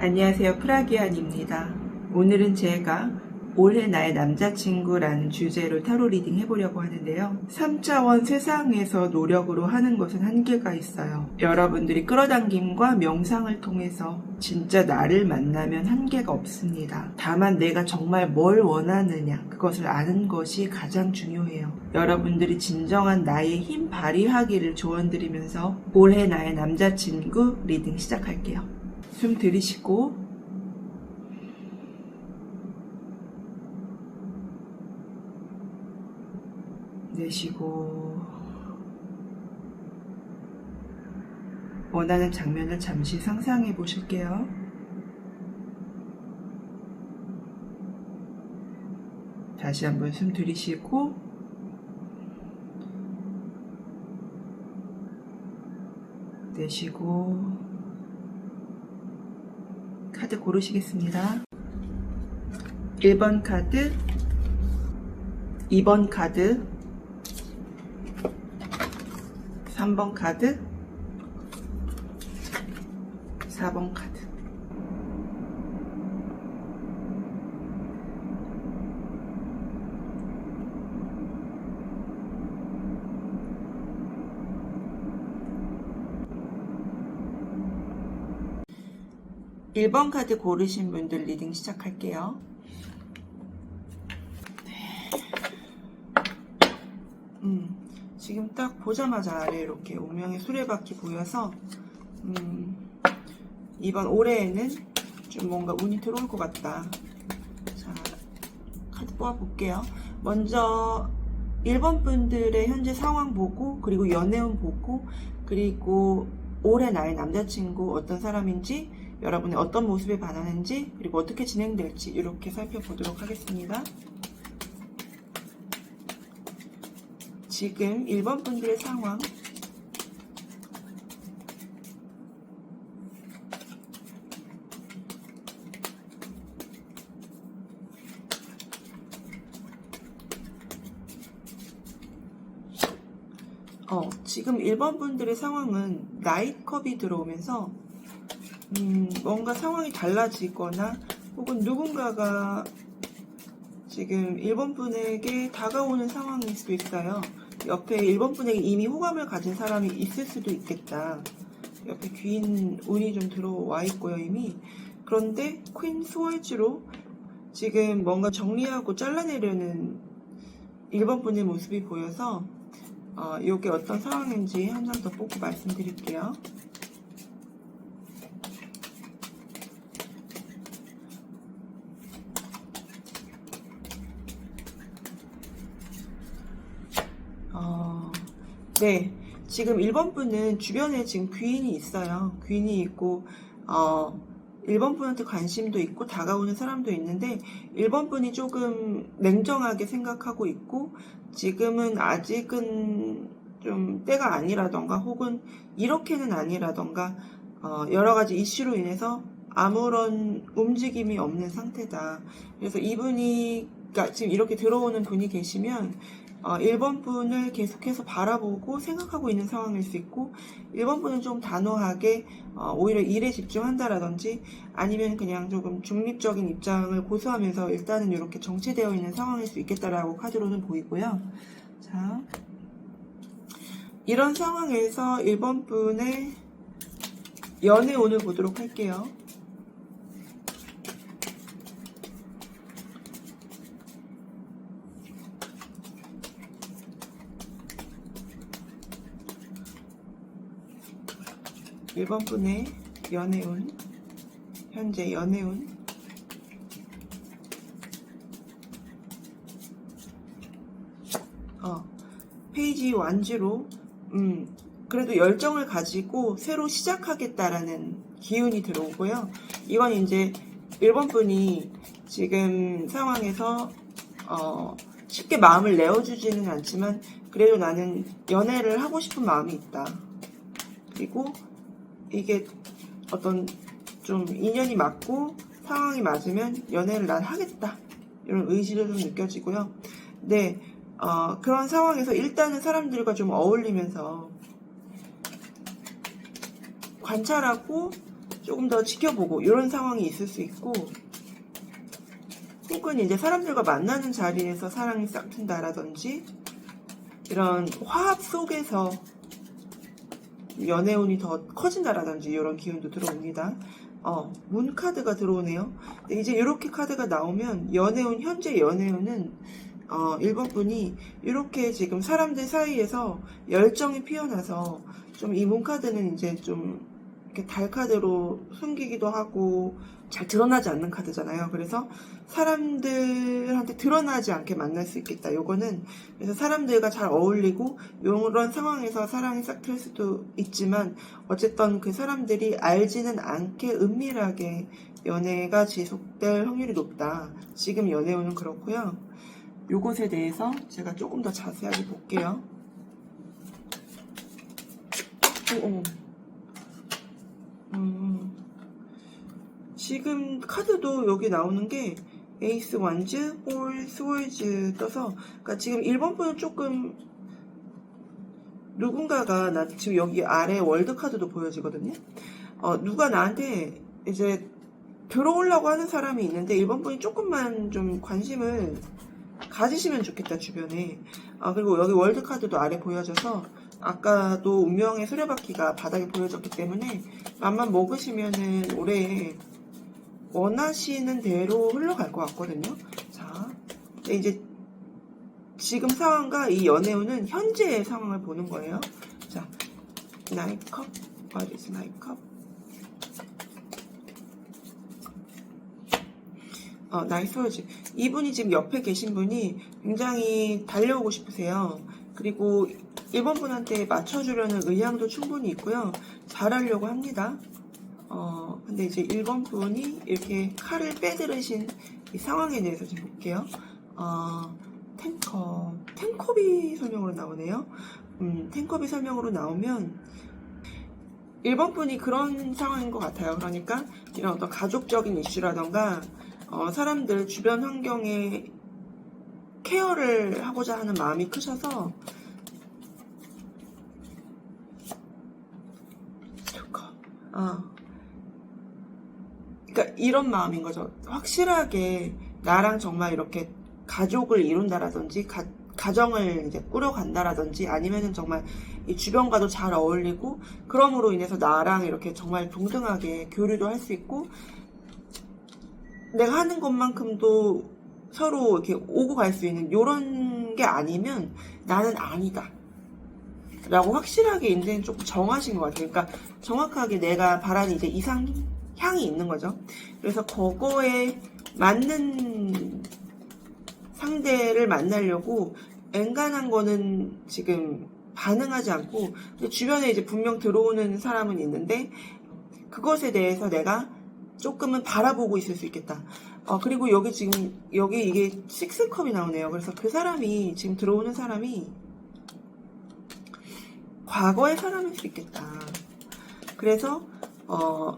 안녕하세요. 프라기안입니다. 오늘은 제가 올해 나의 남자친구라는 주제로 타로 리딩 해보려고 하는데요. 3차원 세상에서 노력으로 하는 것은 한계가 있어요. 여러분들이 끌어당김과 명상을 통해서 진짜 나를 만나면 한계가 없습니다. 다만 내가 정말 뭘 원하느냐 그것을 아는 것이 가장 중요해요. 여러분들이 진정한 나의 힘 발휘하기를 조언드리면서 올해 나의 남자친구 리딩 시작할게요. 숨 들이쉬고 내쉬고 원하는 장면을 잠시 상상해 보실게요. 다시 한번 숨 들이쉬고 내쉬고 카드 고르시겠습니다. 1번 카드, 2번 카드, 3번 카드, 4번 카드. 일 번 카드 고르신 분들 리딩 시작할게요. 지금 딱 보자마자 아래 이렇게 운명의 수레바퀴 보여서 이번 올해에는 좀 뭔가 운이 들어올 것 같다. 자, 카드 뽑아볼게요. 먼저 1번 분들의 현재 상황 보고, 그리고 연애운 보고, 그리고 올해 나의 남자친구 어떤 사람인지, 여러분의 어떤 모습에 반하는지, 그리고 어떻게 진행될지 이렇게 살펴보도록 하겠습니다. 지금 1번 분들의 상황, 지금 1번 분들의 상황은 나이트컵이 들어오면서 뭔가 상황이 달라지거나 혹은 누군가가 지금 1번 분에게 다가오는 상황일 수도 있어요. 옆에 1번 분에게 이미 호감을 가진 사람이 있을 수도 있겠다. 옆에 귀인 운이 좀 들어와 있고요, 이미. 그런데 퀸 스월즈로 지금 뭔가 정리하고 잘라내려는 1번 분의 모습이 보여서 이게 어떤 상황인지 한 장 더 뽑고 말씀드릴게요. 네, 지금 1번 분은 주변에 지금 귀인이 있어요. 귀인이 있고 1번 분한테 관심도 있고 다가오는 사람도 있는데 1번 분이 조금 냉정하게 생각하고 있고 지금은 아직은 좀 때가 아니라던가 혹은 이렇게는 아니라던가 여러 가지 이슈로 인해서 아무런 움직임이 없는 상태다. 그래서 이분이 그러니까 지금 이렇게 들어오는 분이 계시면 1번 분을 계속해서 바라보고 생각하고 있는 상황일 수 있고 1번 분은 좀 단호하게 오히려 일에 집중한다라든지 아니면 그냥 조금 중립적인 입장을 고수하면서 일단은 이렇게 정체되어 있는 상황일 수 있겠다라고 카드로는 보이고요. 자, 이런 상황에서 1번 분의 연애운을 보도록 할게요. 일번 분의 연애운, 현재 연애운, 페이지 완주로 그래도 열정을 가지고 새로 시작하겠다라는 기운이 들어오고요. 이건 이제 1번 분이 지금 상황에서 쉽게 마음을 내어주지는 않지만 그래도 나는 연애를 하고 싶은 마음이 있다. 그리고 이게 어떤 좀 인연이 맞고 상황이 맞으면 연애를 난 하겠다. 이런 의지도 좀 느껴지고요. 네, 그런 상황에서 일단은 사람들과 좀 어울리면서 관찰하고 조금 더 지켜보고 이런 상황이 있을 수 있고, 혹은 이제 사람들과 만나는 자리에서 사랑이 싹 튼다라든지 이런 화합 속에서 연애운이 더 커진다라든지 이런 기운도 들어옵니다. 문 카드가 들어오네요. 근데 이제 이렇게 카드가 나오면 연애운, 현재 연애운은 1번 분이 이렇게 지금 사람들 사이에서 열정이 피어나서 좀 이 문 카드는 이제 좀 이렇게 달 카드로 숨기기도 하고 잘 드러나지 않는 카드잖아요. 그래서 사람들한테 드러나지 않게 만날 수 있겠다. 요거는 그래서 사람들과 잘 어울리고 이런 상황에서 사랑이 싹 틀 수도 있지만 어쨌든 그 사람들이 알지는 않게 은밀하게 연애가 지속될 확률이 높다. 지금 연애운은 그렇고요. 요것에 대해서 제가 조금 더 자세하게 볼게요. 지금 카드도 여기 나오는 게 에이스 완즈, 홀, 스월즈 떠서, 그러니까 지금 1번 분은 조금 누군가가 나 지금 여기 아래 월드 카드도 보여지거든요. 누가 나한테 이제 들어오려고 하는 사람이 있는데 1번 분이 조금만 좀 관심을 가지시면 좋겠다, 주변에. 그리고 여기 월드 카드도 아래 보여져서 아까도 운명의 수레바퀴가 바닥에 보여졌기 때문에 맘만 먹으시면은 올해 원하시는 대로 흘러갈 것 같거든요. 자, 이제 지금 상황과 이 연애운은 현재의 상황을 보는 거예요. 자, 나이컵, what is 나이컵? 나이스 월즈. 이분이 지금 옆에 계신 분이 굉장히 달려오고 싶으세요. 그리고 1번 분한테 맞춰주려는 의향도 충분히 있고요. 잘하려고 합니다. 근데 이제 1번 분이 이렇게 칼을 빼들으신 이 상황에 대해서 좀 볼게요. 탱컵이 설명으로 나오네요. 탱컵이 설명으로 나오면 1번 분이 그런 상황인 것 같아요. 그러니까 이런 어떤 가족적인 이슈라던가 사람들 주변 환경에 케어를 하고자 하는 마음이 크셔서 그러니까 이런 마음인 거죠. 확실하게 나랑 정말 이렇게 가족을 이룬다라든지 가정을 이제 꾸려간다라든지 아니면은 정말 이 주변과도 잘 어울리고 그럼으로 인해서 나랑 이렇게 정말 동등하게 교류도 할 수 있고 내가 하는 것만큼도 서로 이렇게 오고 갈 수 있는 요런 게 아니면 나는 아니다 라고 확실하게 이제는 조금 정하신 것 같아요. 그러니까 정확하게 내가 바라는 이제 이상향이 있는 거죠. 그래서 그거에 맞는 상대를 만나려고 엔간한 거는 지금 반응하지 않고 주변에 이제 분명 들어오는 사람은 있는데 그것에 대해서 내가 조금은 바라보고 있을 수 있겠다. 그리고 여기 지금 여기 이게 식스컵이 나오네요. 그래서 그 사람이 지금 들어오는 사람이 과거의 사람일 수 있겠다. 그래서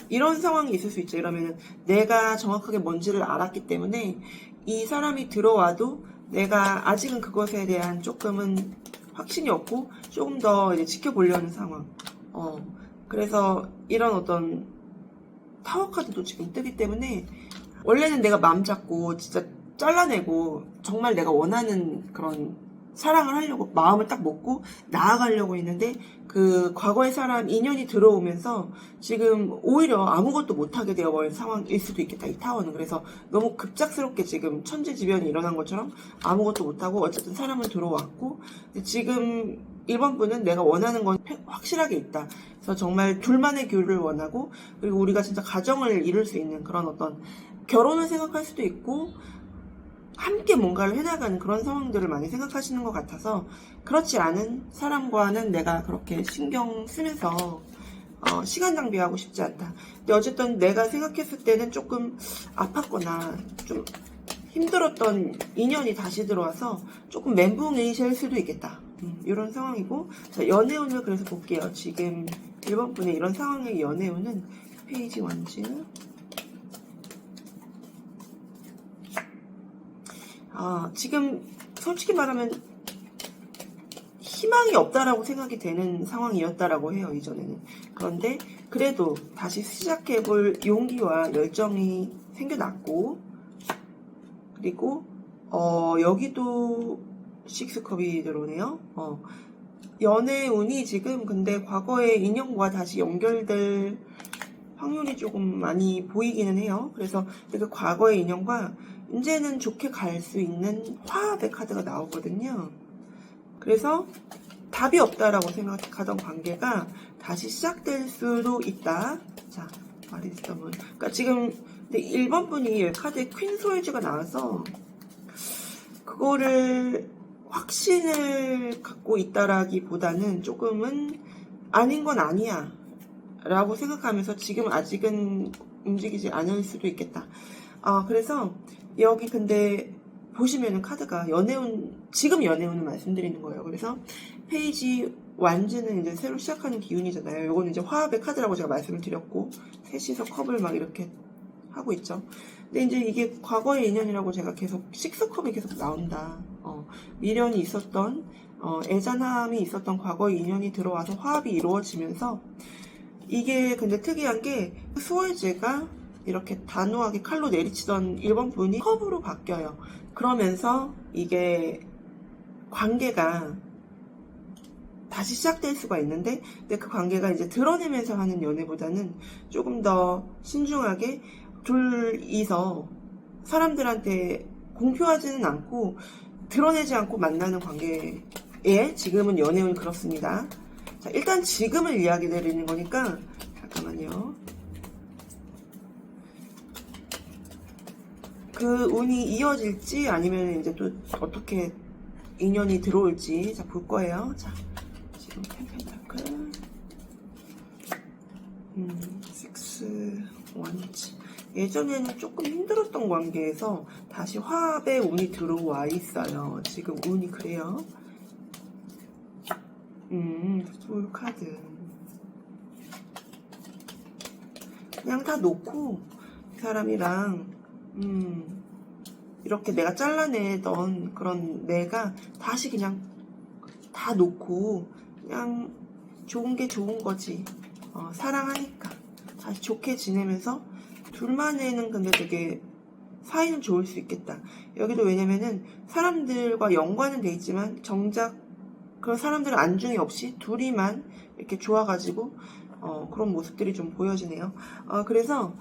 이런 상황이 있을 수 있죠. 이러면은 내가 정확하게 뭔지를 알았기 때문에 이 사람이 들어와도 내가 아직은 그것에 대한 조금은 확신이 없고 조금 더 이제 지켜보려는 상황. 그래서 이런 어떤 타워 카드도 지금 뜨기 때문에 원래는 내가 마음 잡고 진짜 잘라내고 정말 내가 원하는 그런 사랑을 하려고 마음을 딱 먹고 나아가려고 했는데 그 과거의 사람 인연이 들어오면서 지금 오히려 아무것도 못하게 되어버린 상황일 수도 있겠다, 이 타워는. 그래서 너무 급작스럽게 지금 천재지변이 일어난 것처럼 아무것도 못하고 어쨌든 사람은 들어왔고 지금 1번 분은 내가 원하는 건 확실하게 있다. 그래서 정말 둘만의 교류를 원하고 그리고 우리가 진짜 가정을 이룰 수 있는 그런 어떤 결혼을 생각할 수도 있고 함께 뭔가를 해나가는 그런 상황들을 많이 생각하시는 것 같아서 그렇지 않은 사람과는 내가 그렇게 신경 쓰면서 시간 낭비하고 싶지 않다. 근데 어쨌든 내가 생각했을 때는 조금 아팠거나 좀 힘들었던 인연이 다시 들어와서 조금 멘붕이실 수도 있겠다. 이런 상황이고 자, 연애운을 그래서 볼게요. 지금 1번 분의 이런 상황의 연애운은 페이지 원즈 지금 솔직히 말하면 희망이 없다라고 생각이 되는 상황이었다라고 해요, 이전에는. 그런데 그래도 다시 시작해볼 용기와 열정이 생겨났고, 그리고 여기도 식스컵이 들어오네요. 연애 운이 지금 근데 과거의 인연과 다시 연결될 확률이 조금 많이 보이기는 해요. 그래서 그 과거의 인연과 이제는 좋게 갈 수 있는 화합의 카드가 나오거든요. 그래서 답이 없다라고 생각하던 관계가 다시 시작될 수도 있다. 자, 마리스터문. 그러니까 지금 1번 분이 카드에 퀸 소울즈가 나와서 그거를 확신을 갖고 있다라기보다는 조금은 아닌 건 아니야 라고 생각하면서 지금 아직은 움직이지 않을 수도 있겠다. 그래서 여기 근데 보시면은 카드가 연애운, 지금 연애운을 말씀드리는 거예요. 그래서 페이지 완즈는 이제 새로 시작하는 기운이잖아요. 요거는 이제 화합의 카드라고 제가 말씀을 드렸고, 셋이서 컵을 막 이렇게 하고 있죠. 근데 이제 이게 과거의 인연이라고 제가 계속, 식스컵이 계속 나온다. 미련이 있었던, 애잔함이 있었던 과거의 인연이 들어와서 화합이 이루어지면서, 이게 근데 특이한 게 수월제가 이렇게 단호하게 칼로 내리치던 1번 분이 컵으로 바뀌어요. 그러면서 이게 관계가 다시 시작될 수가 있는데, 근데 그 관계가 이제 드러내면서 하는 연애보다는 조금 더 신중하게 둘이서 사람들한테 공표하지는 않고 드러내지 않고 만나는 관계에 지금은 연애운이 그렇습니다. 자, 일단 지금을 이야기 드리는 거니까 잠깐만요. 그 운이 이어질지 아니면 이제 또 어떻게 인연이 들어올지 자, 볼 거예요. 자, 지금 펜펜타클 6 원치. 예전에는 조금 힘들었던 관계에서 다시 화합의 운이 들어와 있어요. 지금 운이 그래요. 풀 카드. 그냥 다 놓고 이 사람이랑 이렇게 내가 잘라내던 그런 내가 다시 그냥 다 놓고 그냥 좋은 게 좋은 거지. 사랑하니까 다시 좋게 지내면서 둘만에는 근데 되게 사이는 좋을 수 있겠다. 여기도 왜냐면은 사람들과 연관은 돼 있지만 정작 그런 사람들은 안중이 없이 둘이만 이렇게 좋아가지고 그런 모습들이 좀 보여지네요. 그래서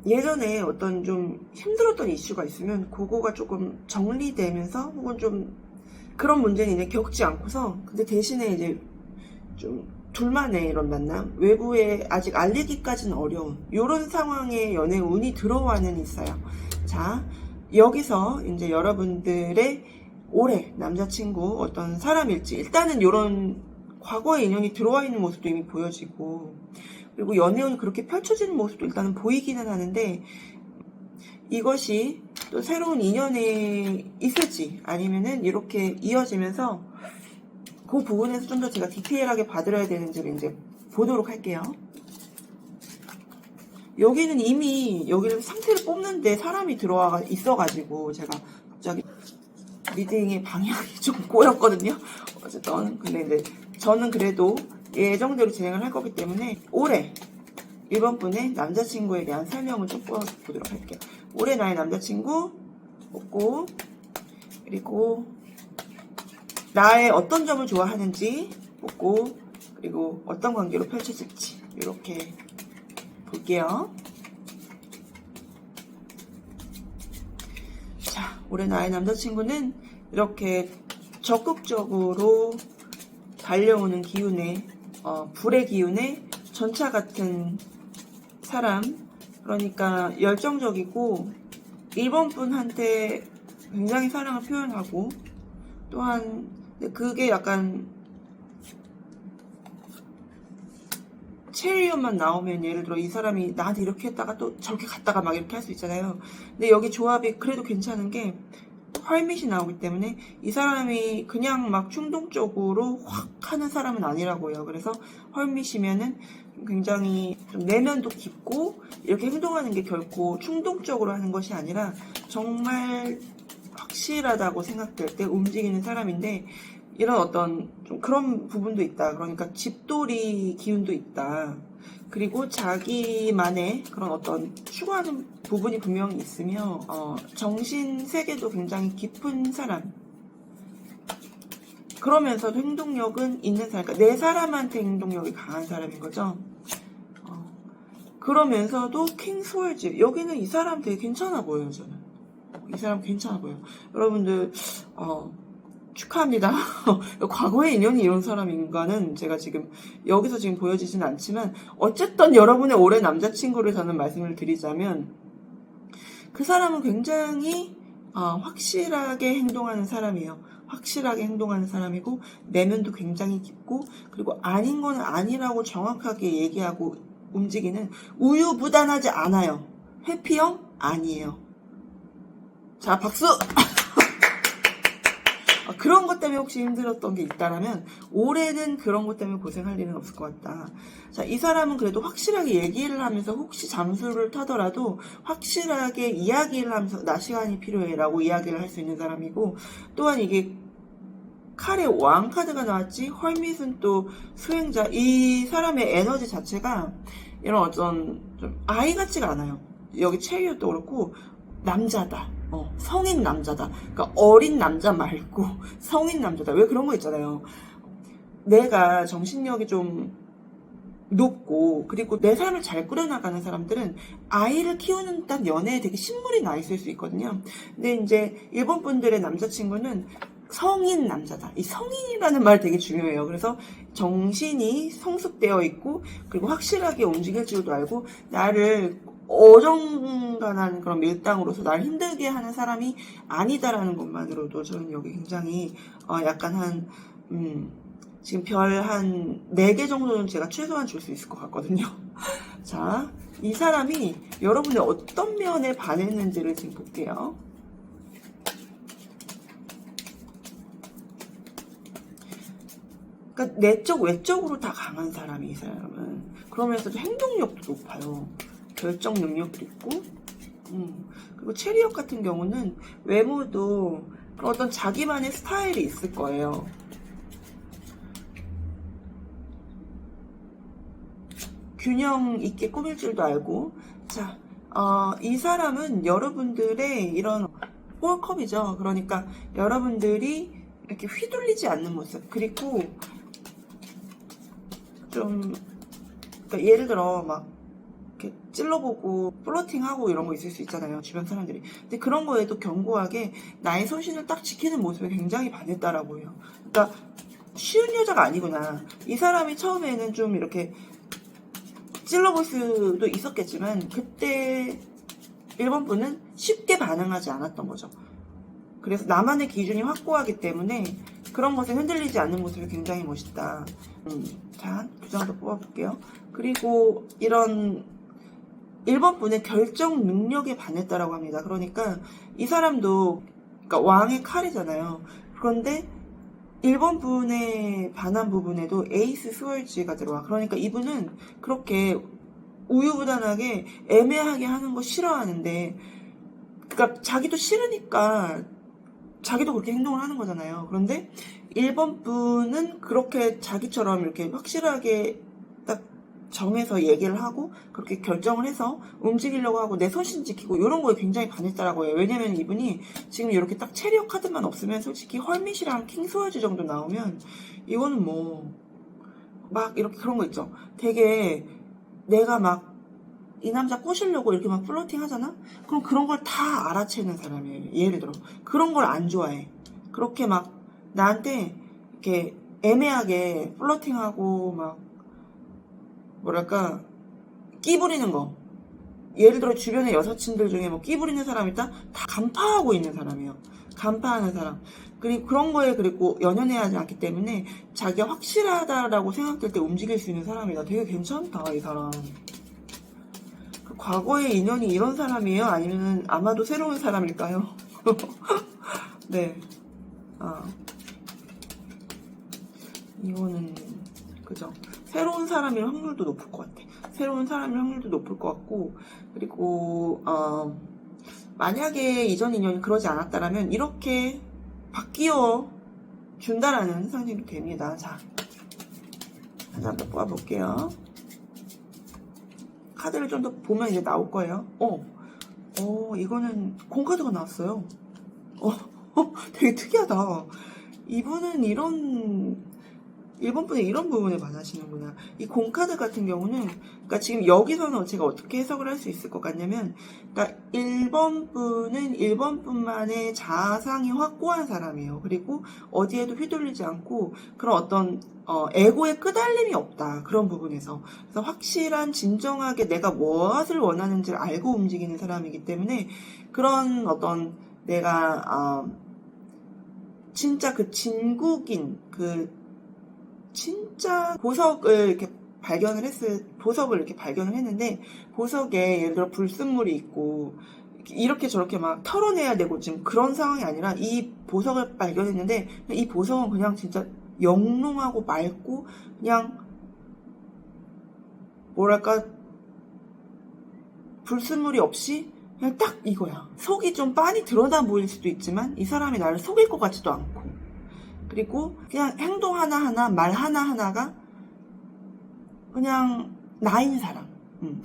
예전에 어떤 좀 힘들었던 이슈가 있으면 그거가 조금 정리되면서 혹은 좀 그런 문제는 이제 겪지 않고서 근데 대신에 이제 좀 둘만의 이런 만남, 외부에 아직 알리기까지는 어려운 이런 상황에 연애 운이 들어와는 있어요. 자, 여기서 이제 여러분들의 올해 남자친구 어떤 사람일지 일단은 이런 과거의 인연이 들어와 있는 모습도 이미 보여지고 그리고 연애운이 그렇게 펼쳐지는 모습도 일단은 보이기는 하는데 이것이 또 새로운 인연에 있을지 아니면은 이렇게 이어지면서 그 부분에서 좀 더 제가 디테일하게 봐드려야 되는지를 이제 보도록 할게요. 여기는 이미 여기를 상태를 뽑는데 사람이 들어와 있어가지고 제가 갑자기 리딩의 방향이 좀 꼬였거든요. 어쨌든 근데 이제 저는 그래도 예정대로 진행을 할 거기 때문에 올해 1번 분의 남자친구에 대한 설명을 좀 보도록 할게요. 올해 나의 남자친구 뽑고 그리고 나의 어떤 점을 좋아하는지 뽑고 그리고 어떤 관계로 펼쳐질지 이렇게 볼게요. 자, 올해 나의 남자친구는 이렇게 적극적으로 달려오는 기운에 불의 기운에 전차 같은 사람, 그러니까 열정적이고 1번 분한테 굉장히 사랑을 표현하고 또한 그게 약간 체리움만 나오면 예를 들어 이 사람이 나한테 이렇게 했다가 또 저렇게 갔다가 막 이렇게 할 수 있잖아요. 근데 여기 조합이 그래도 괜찮은 게 활밋이 나오기 때문에 이 사람이 그냥 막 충동적으로 확 하는 사람은 아니라고요. 그래서 활밋이면은 굉장히 좀 내면도 깊고 이렇게 행동하는 게 결코 충동적으로 하는 것이 아니라 정말 확실하다고 생각될 때 움직이는 사람인데 이런 어떤 좀 그런 부분도 있다. 그러니까 집돌이 기운도 있다. 그리고 자기만의 그런 어떤 추구하는 부분이 분명히 있으며 정신 세계도 굉장히 깊은 사람. 그러면서도 행동력은 있는 사람. 그러니까 내 사람한테 행동력이 강한 사람인 거죠. 그러면서도 킹 스월즈. 여기는 이 사람 되게 괜찮아 보여요, 저는. 이 사람 괜찮아 보여요. 여러분들 축하합니다. 과거의 인연이 이런 사람인가는 제가 지금 여기서 지금 보여지진 않지만 어쨌든 여러분의 올해 남자친구를 저는 말씀을 드리자면 그 사람은 굉장히 확실하게 행동하는 사람이에요. 확실하게 행동하는 사람이고 내면도 굉장히 깊고 그리고 아닌 건 아니라고 정확하게 얘기하고 움직이는 우유부단하지 않아요. 회피형 아니에요. 자, 박수! 그런 것 때문에 혹시 힘들었던 게 있다라면 올해는 그런 것 때문에 고생할 일은 없을 것 같다. 자, 이 사람은 그래도 확실하게 얘기를 하면서 혹시 잠수를 타더라도 확실하게 이야기를 하면서 나 시간이 필요해 라고 이야기를 할 수 있는 사람이고 또한 이게 칼의 왕 카드가 나왔지 헐밋은 또 수행자 이 사람의 에너지 자체가 이런 어떤 좀 아이 같지가 않아요. 여기 체리엇도 그렇고 남자다. 성인 남자다. 그러니까 어린 남자 말고 성인 남자다. 왜 그런 거 있잖아요. 내가 정신력이 좀 높고 그리고 내 삶을 잘 꾸려나가는 사람들은 아이를 키우는 딱 연애에 되게 신물이 나 있을 수 있거든요. 근데 이제 일본 분들의 남자친구는 성인 남자다. 이 성인이라는 말 되게 중요해요. 그래서 정신이 성숙되어 있고 그리고 확실하게 움직일 줄도 알고 나를 어정간한 그런 밀당으로서 날 힘들게 하는 사람이 아니다라는 것만으로도 저는 여기 굉장히 약간 한 지금 별 한 4개 정도는 제가 최소한 줄 수 있을 것 같거든요. 자, 이 사람이 여러분의 어떤 면에 반했는지를 지금 볼게요. 그러니까 내적 외적으로 다 강한 사람이 이 사람은. 그러면서도 행동력도 높아요. 결정 능력도 있고 그리고 체리엇 같은 경우는 외모도 어떤 자기만의 스타일이 있을 거예요. 균형 있게 꾸밀 줄도 알고 자, 이 사람은 여러분들의 이런 홀컵이죠. 그러니까 여러분들이 이렇게 휘둘리지 않는 모습 그리고 좀 그러니까 예를 들어 막 이렇게 찔러보고 플러팅하고 이런 거 있을 수 있잖아요. 주변 사람들이. 근데 그런 거에도 견고하게 나의 소신을 딱 지키는 모습에 굉장히 반했다라고 해요. 그러니까 쉬운 여자가 아니구나. 이 사람이 처음에는 좀 이렇게 찔러볼 수도 있었겠지만 그때 일본 분은 쉽게 반응하지 않았던 거죠. 그래서 나만의 기준이 확고하기 때문에 그런 것에 흔들리지 않는 모습이 굉장히 멋있다. 자, 2장 더 뽑아볼게요. 그리고 이런 일본 분의 결정 능력에 반했다라고 합니다. 그러니까 이 사람도 그러니까 왕의 칼이잖아요. 그런데 일본 분의 반한 부분에도 에이스 스월즈가 들어와. 그러니까 이분은 그렇게 우유부단하게 애매하게 하는 거 싫어하는데 그러니까 자기도 싫으니까 자기도 그렇게 행동을 하는 거잖아요. 그런데 일본 분은 그렇게 자기처럼 이렇게 확실하게 딱 정해서 얘기를 하고 그렇게 결정을 해서 움직이려고 하고 내 소신 지키고 이런 거에 굉장히 반했다라고 해요. 왜냐면 이분이 지금 이렇게 딱 체리엇 카드만 없으면 솔직히 헐밋이랑 킹스월즈 정도 나오면 이거는 뭐 막 이렇게 그런 거 있죠. 되게 내가 막 이 남자 꼬시려고 이렇게 막 플러팅 하잖아? 그럼 그런 걸 다 알아채는 사람이에요. 예를 들어. 그런 걸 안 좋아해. 그렇게 막 나한테 이렇게 애매하게 플러팅하고 막 뭐랄까 끼 부리는 거. 예를 들어 주변의 여사친들 중에 뭐 끼 부리는 사람 있다? 다 간파하고 있는 사람이에요. 간파하는 사람. 그리고 그런 거에 그리고 연연해 하지 않기 때문에 자기가 확실하다라고 생각될 때 움직일 수 있는 사람이다. 되게 괜찮다, 이 사람. 과거의 인연이 이런 사람이에요? 아니면 아마도 새로운 사람일까요? 네. 이거는 그죠. 새로운 사람일 확률도 높을 것 같아. 새로운 사람일 확률도 높을 것 같고 그리고 만약에 이전 인연이 그러지 않았다라면 이렇게 바뀌어 준다라는 상징도 됩니다. 자, 한 장 더 뽑아볼게요. 카드를 좀 더 보면 이제 나올 거예요. 이거는 공카드가 나왔어요. 되게 특이하다. 이분은 일본 분이 이런 부분을 반하시는구나. 이 공카드 같은 경우는, 그러니까 지금 여기서는 제가 어떻게 해석을 할 수 있을 것 같냐면, 그러니까 일본 분은 일본 분만의 자아상이 확고한 사람이에요. 그리고 어디에도 휘둘리지 않고 그런 어떤 에고에 끄달림이 없다. 그런 부분에서. 그래서 확실한 진정하게 내가 무엇을 원하는지를 알고 움직이는 사람이기 때문에 그런 어떤 내가 진짜 그 진국인 진짜 보석을 이렇게 보석을 이렇게 발견을 했는데, 보석에 예를 들어 불순물이 있고, 이렇게 저렇게 막 털어내야 되고 지금 그런 상황이 아니라 이 보석을 발견했는데, 이 보석은 그냥 진짜 영롱하고 맑고, 그냥, 뭐랄까, 불순물이 없이 그냥 딱 이거야. 속이 좀 빤히 드러나 보일 수도 있지만, 이 사람이 나를 속일 것 같지도 않고, 그리고 그냥 행동 하나하나, 말 하나하나가 그냥 나인 사람,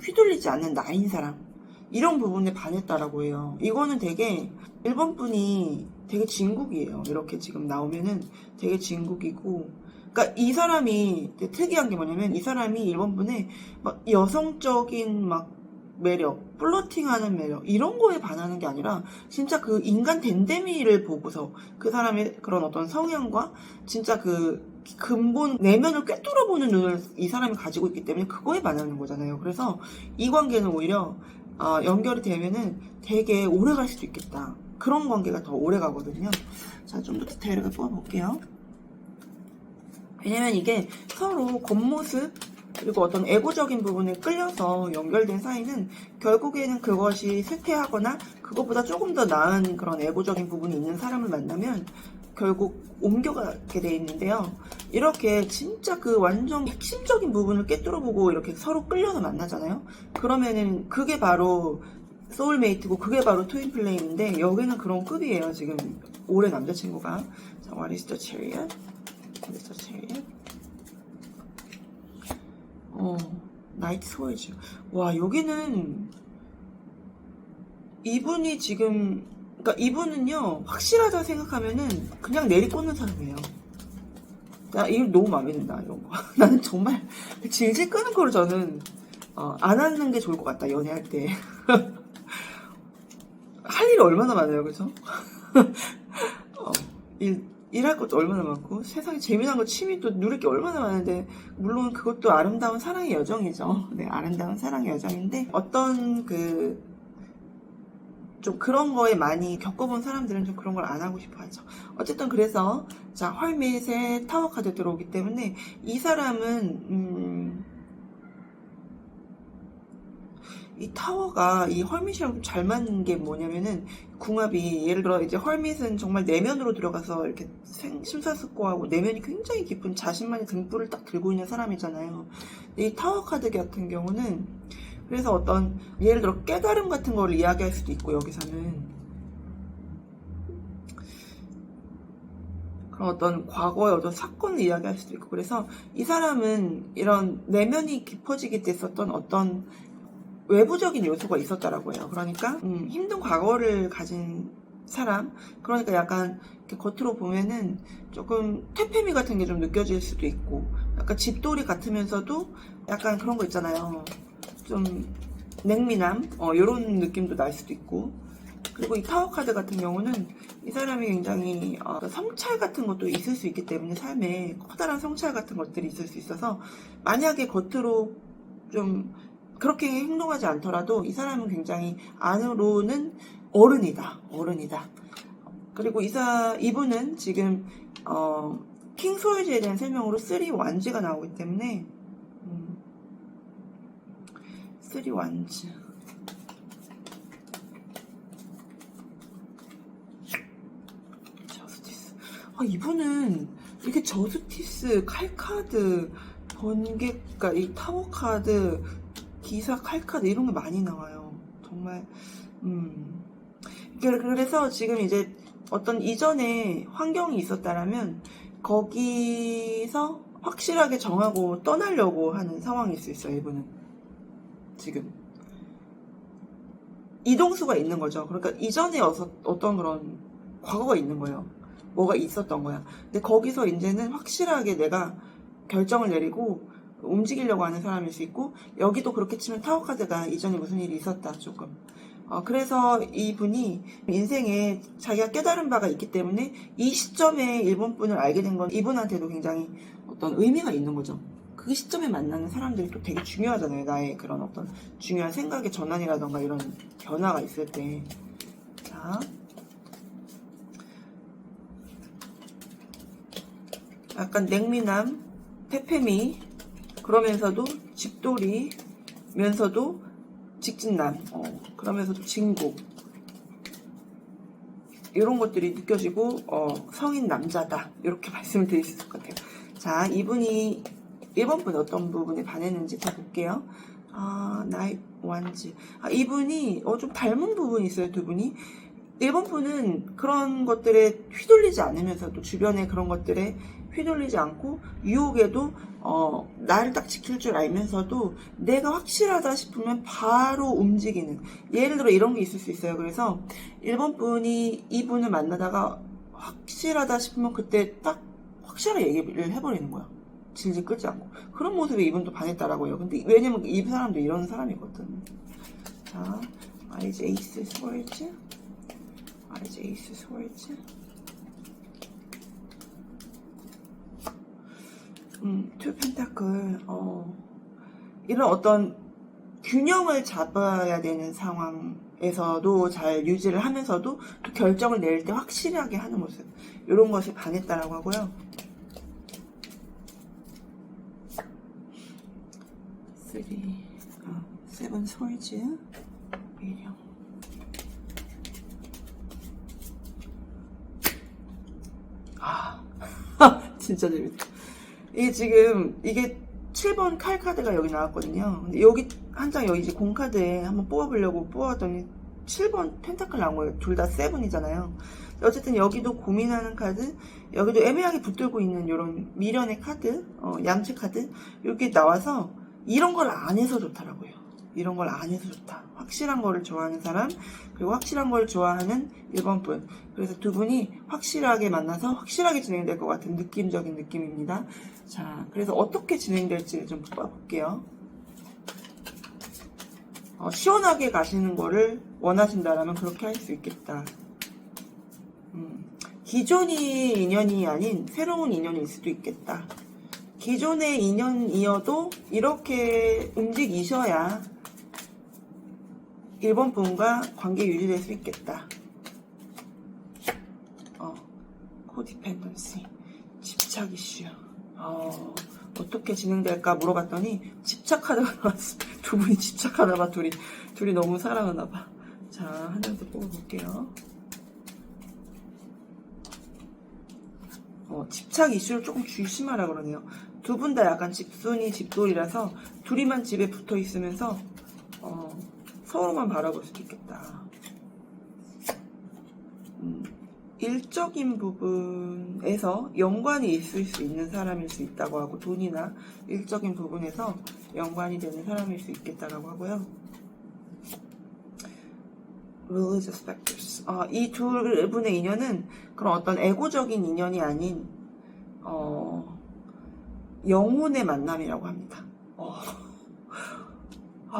휘둘리지 않는 나인 사람, 이런 부분에 반했다라고 해요. 이거는 되게 일본 분이 되게 진국이에요. 이렇게 지금 나오면은 되게 진국이고, 그러니까 이 사람이 특이한 게 뭐냐면, 이 사람이 일본 분의 막 여성적인 막 매력, 플러팅하는 매력, 이런 거에 반하는 게 아니라 진짜 그 인간 댄데미를 보고서 그 사람의 그런 어떤 성향과 진짜 그 근본 내면을 꿰뚫어보는 눈을 이 사람이 가지고 있기 때문에 그거에 반하는 거잖아요. 그래서 이 관계는 오히려 연결이 되면은 되게 오래 갈 수도 있겠다. 그런 관계가 더 오래 가거든요. 자, 좀 더 디테일하게 뽑아볼게요. 왜냐면 이게 서로 겉모습, 그리고 어떤 애고적인 부분에 끌려서 연결된 사이는 결국에는 그것이 쇠퇴하거나 그것보다 조금 더 나은 그런 애고적인 부분이 있는 사람을 만나면 결국 옮겨가게 돼 있는데요. 이렇게 진짜 그 완전 핵심적인 부분을 꿰뚫어보고 이렇게 서로 끌려서 만나잖아요. 그러면은 그게 바로 소울메이트고 그게 바로 트윈플레임인데, 여기는 그런 급이에요. 지금 올해 남자친구가. 자, What is the chariot? What is the chariot? 나이트 스워즈. 와, 여기는 이분이 지금, 그러니까 이분은요, 확실하다 생각하면은 그냥 내리꽂는 사람이에요. 나 이거 너무 마음에 든다, 이런 거. 나는 정말 질질 끄는 거를 저는 안 하는 게 좋을 것 같다, 연애할 때. 할 일이 얼마나 많아요, 그죠? 일할 것도 얼마나 많고, 세상에 재미난 거, 취미도 누릴 게 얼마나 많은데, 물론 그것도 아름다운 사랑의 여정이죠. 네, 아름다운 사랑의 여정인데, 어떤 좀 그런 거에 많이 겪어본 사람들은 좀 그런 걸 안 하고 싶어 하죠. 어쨌든 그래서, 자, 헐밋의 타워 카드 들어오기 때문에, 이 사람은, 이 타워가 이 헐밋이랑 좀 잘 맞는 게 뭐냐면은, 궁합이 예를 들어 이제 헐밋은 정말 내면으로 들어가서 이렇게 심사숙고하고 내면이 굉장히 깊은 자신만의 등불을 딱 들고 있는 사람이잖아요. 이 타워 카드 같은 경우는 그래서 어떤 예를 들어 깨달음 같은 걸 이야기할 수도 있고, 여기서는 그런 어떤 과거의 어떤 사건을 이야기할 수도 있고, 그래서 이 사람은 이런 내면이 깊어지게 됐었던 어떤 외부적인 요소가 있었다라고 해요. 그러니까 힘든 과거를 가진 사람, 그러니까 약간 이렇게 겉으로 보면은 조금 퇴폐미 같은 게 좀 느껴질 수도 있고, 약간 집돌이 같으면서도 약간 그런 거 있잖아요. 좀 냉미남, 이런 느낌도 날 수도 있고. 그리고 이 타워 카드 같은 경우는 이 사람이 굉장히 성찰 같은 것도 있을 수 있기 때문에, 삶에 커다란 성찰 같은 것들이 있을 수 있어서, 만약에 겉으로 좀 그렇게 행동하지 않더라도 이 사람은 굉장히 안으로는 어른이다. 그리고 이분은 지금 킹 소유지에 대한 설명으로 3 완즈가 나오기 때문에 3 완즈. 저스티스. 이분은 이렇게 저스티스, 칼카드, 번개가, 이 타워 카드, 기사, 칼카드 이런 게 많이 나와요. 정말 그래서 지금 이제 어떤 이전에 환경이 있었다라면 거기서 확실하게 정하고 떠나려고 하는 상황일 수 있어요. 이분은 지금 이동수가 있는 거죠. 그러니까 이전에 어떤 그런 과거가 있는 거예요. 뭐가 있었던 거야. 근데 거기서 이제는 확실하게 내가 결정을 내리고 움직이려고 하는 사람일 수 있고, 여기도 그렇게 치면 타워 카드가 이전에 무슨 일이 있었다 조금. 그래서 이분이 인생에 자기가 깨달은 바가 있기 때문에 이 시점에 일본 분을 알게 된 건 이분한테도 굉장히 어떤 의미가 있는 거죠. 그 시점에 만나는 사람들이 또 되게 중요하잖아요. 나의 그런 어떤 중요한 생각의 전환이라던가 이런 변화가 있을 때. 자, 약간 냉미남, 페페미, 그러면서도 집돌이면서도 직진남, 그러면서도 진국, 이런 것들이 느껴지고 성인 남자다, 이렇게 말씀을 드릴 수 있을 것 같아요. 자, 이분이 1번 분 어떤 부분에 반했는지 더 볼게요. 나이 완지. 이분이 좀 닮은 부분이 있어요. 두 분이. 1번 분은 그런 것들에 휘둘리지 않으면서도, 주변의 그런 것들에 휘둘리지 않고 유혹에도 나를 딱 지킬 줄 알면서도 내가 확실하다 싶으면 바로 움직이는, 예를 들어 이런 게 있을 수 있어요. 그래서 1번 분이 이분을 만나다가 확실하다 싶으면 그때 딱 확실하게 얘기를 해버리는 거야. 질질 끌지 않고. 그런 모습에 이분도 반했다라고 해요. 근데 왜냐면 이 사람도 이런 사람이거든. 자, 아이즈 에이스 스월즈, 아이즈 에이스 스월즈, 투 펜타클. 이런 어떤 균형을 잡아야 되는 상황에서도 잘 유지를 하면서도 또 결정을 내릴 때 확실하게 하는 모습, 이런 것이 반했다라고 하고요. 7 스월즈, 미령. 진짜 재밌다. 이게 7번 칼 카드가 여기 나왔거든요. 근데 여기 한 장, 여기 이제 공카드에 한번 뽑아보려고 뽑았더니 7번 펜타클 나온 거예요. 둘 다 7이잖아요. 어쨌든 여기도 고민하는 카드, 여기도 애매하게 붙들고 있는 이런 미련의 카드, 얌체 카드, 이렇게 나와서 이런 걸 안 해서 좋다라고요. 이런 걸 안 해서 좋다. 확실한 거를 좋아하는 사람, 그리고 확실한 걸 좋아하는 1번 분. 그래서 두 분이 확실하게 만나서 확실하게 진행될 것 같은 느낌적인 느낌입니다. 자, 그래서 어떻게 진행될지를 좀 봐볼게요. 시원하게 가시는 거를 원하신다라면 그렇게 할 수 있겠다. 기존의 인연이 아닌 새로운 인연일 수도 있겠다. 기존의 인연이어도 이렇게 움직이셔야 1번 분과 관계 유지될 수 있겠다. 코디펜던시, 집착 이슈. 어떻게 진행될까 물어봤더니 집착 카드가 나왔어. 두 분이 집착하나봐. 둘이 너무 사랑하나봐. 자, 한 장 더 뽑아볼게요. 집착 이슈를 조금 조심하라 그러네요. 두 분 다 약간 집순이 집돌이라서 둘이만 집에 붙어 있으면서 서로만 바라볼 수도 있겠다. 일적인 부분에서 연관이 있을 수 있는 사람일 수 있다고 하고, 돈이나 일적인 부분에서 연관이 되는 사람일 수 있겠다라고 하고요. Religious factors. 이 두 분의 인연은 그런 어떤 에고적인 인연이 아닌 영혼의 만남이라고 합니다.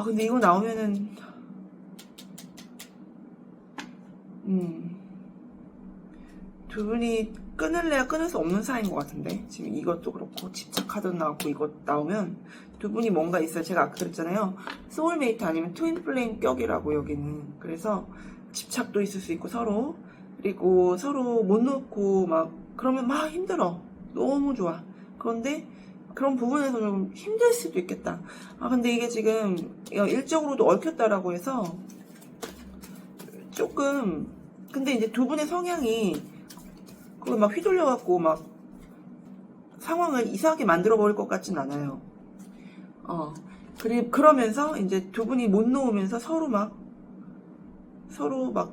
근데 이거 나오면은 두 분이 끊을래야 끊을 수 없는 사이인 것 같은데, 지금 이것도 그렇고 집착 카드 나왔고 이것 나오면 두 분이 뭔가 있어요. 제가 아까 그랬잖아요. 소울메이트 아니면 트윈 플레임 격이라고 여기는. 그래서 집착도 있을 수 있고 서로, 그리고 서로 못 놓고 막 그러면 막 힘들어. 너무 좋아. 그런데 그런 부분에서 좀 힘들 수도 있겠다. 근데 이게 지금 일적으로도 얽혔다라고 해서 조금, 근데 이제 두 분의 성향이 그걸 막 휘둘려갖고 막 상황을 이상하게 만들어버릴 것 같진 않아요. 그러면서 이제 두 분이 못 놓으면서 서로 막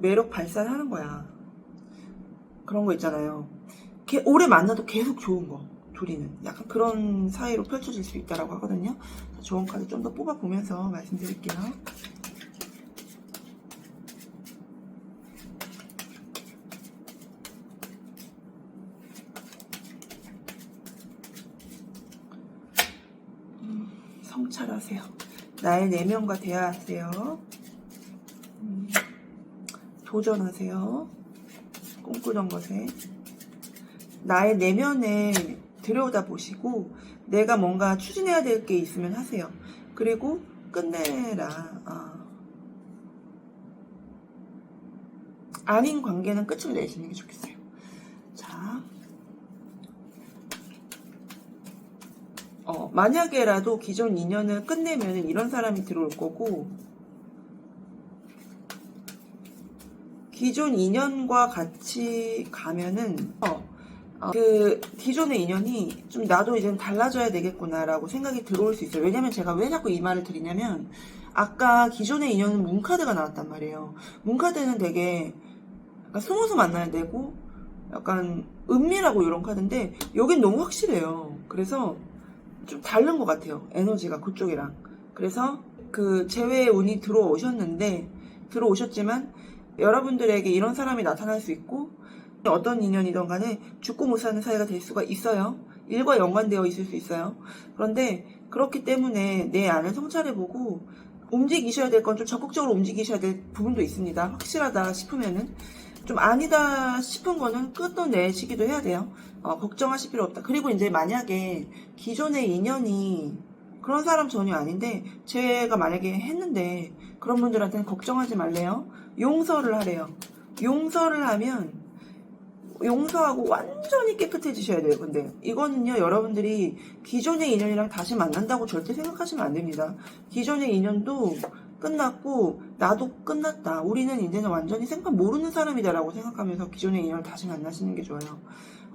매력 발산하는 거야. 그런 거 있잖아요. 오래 만나도 계속 좋은 거. 둘이는 약간 그런 사이로 펼쳐질 수 있다고 하거든요. 좋은 카드 좀 더 뽑아보면서 말씀드릴게요. 성찰하세요. 나의 내면과 대화하세요. 도전하세요. 꿈꾸던 것에 나의 내면에 들여다 보시고 내가 뭔가 추진해야 될 게 있으면 하세요. 그리고 끝내라. 아닌 관계는 끝을 내시는 게 좋겠어요. 자, 만약에라도 기존 인연을 끝내면 이런 사람이 들어올 거고, 기존 인연과 같이 가면은 그 기존의 인연이 좀 나도 이제 달라져야 되겠구나라고 생각이 들어올 수 있어요. 왜냐면 제가 왜 자꾸 이 말을 드리냐면 아까 기존의 인연은 문카드가 나왔단 말이에요. 문카드는 되게 약간 숨어서 만나야 되고 약간 은밀하고 이런 카드인데 여긴 너무 확실해요. 그래서 좀 다른 것 같아요. 에너지가 그쪽이랑. 그래서 그 재회의 운이 들어오셨지만 여러분들에게 이런 사람이 나타날 수 있고 어떤 인연이든 간에 죽고 못 사는 사이가 될 수가 있어요. 일과 연관되어 있을 수 있어요. 그런데 그렇기 때문에 내 안을 성찰해보고 움직이셔야 될 건 좀 적극적으로 움직이셔야 될 부분도 있습니다. 확실하다 싶으면은 좀 아니다 싶은 거는 끊어내시기도 해야 돼요. 걱정하실 필요 없다. 그리고 이제 만약에 기존의 인연이 그런 사람 전혀 아닌데 제가 만약에 했는데 그런 분들한테는 걱정하지 말래요. 용서를 하래요. 용서를 하면 용서하고 완전히 깨끗해지셔야 돼요. 근데 이거는요, 여러분들이 기존의 인연이랑 다시 만난다고 절대 생각하시면 안 됩니다. 기존의 인연도 끝났고 나도 끝났다. 우리는 이제는 완전히 생판 모르는 사람이다라고 생각하면서 기존의 인연을 다시 만나시는 게 좋아요.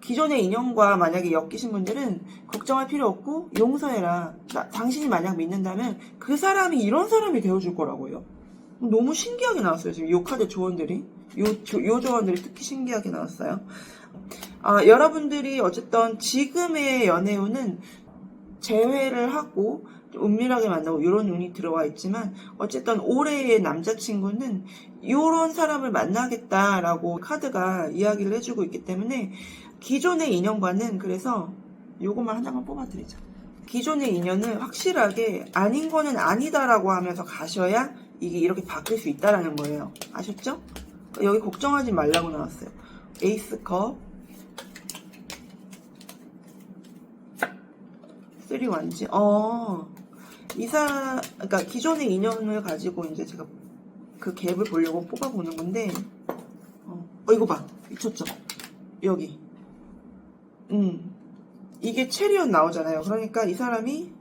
기존의 인연과 만약에 엮이신 분들은 걱정할 필요 없고 용서해라. 당신이 만약 믿는다면 그 사람이 이런 사람이 되어줄 거라고요. 너무 신기하게 나왔어요. 지금 요 카드 조언들이. 요 조언들이 특히 신기하게 나왔어요. 여러분들이 어쨌든 지금의 연애운은 재회를 하고 은밀하게 만나고 이런 운이 들어와 있지만 어쨌든 올해의 남자친구는 이런 사람을 만나겠다라고 카드가 이야기를 해주고 있기 때문에 기존의 인연과는 그래서 요것만 하나만 뽑아드리자. 기존의 인연을 확실하게 아닌 거는 아니다라고 하면서 가셔야 이게 이렇게 바뀔 수 있다라는 거예요. 아셨죠? 여기 걱정하지 말라고 나왔어요. 에이스 컵, 3 완지. 그러니까 기존의 인연을 가지고 이제 제가 그 갭을 보려고 뽑아보는 건데, 이거 봐. 미쳤죠? 여기. 이게 체리언 나오잖아요. 그러니까 이 사람이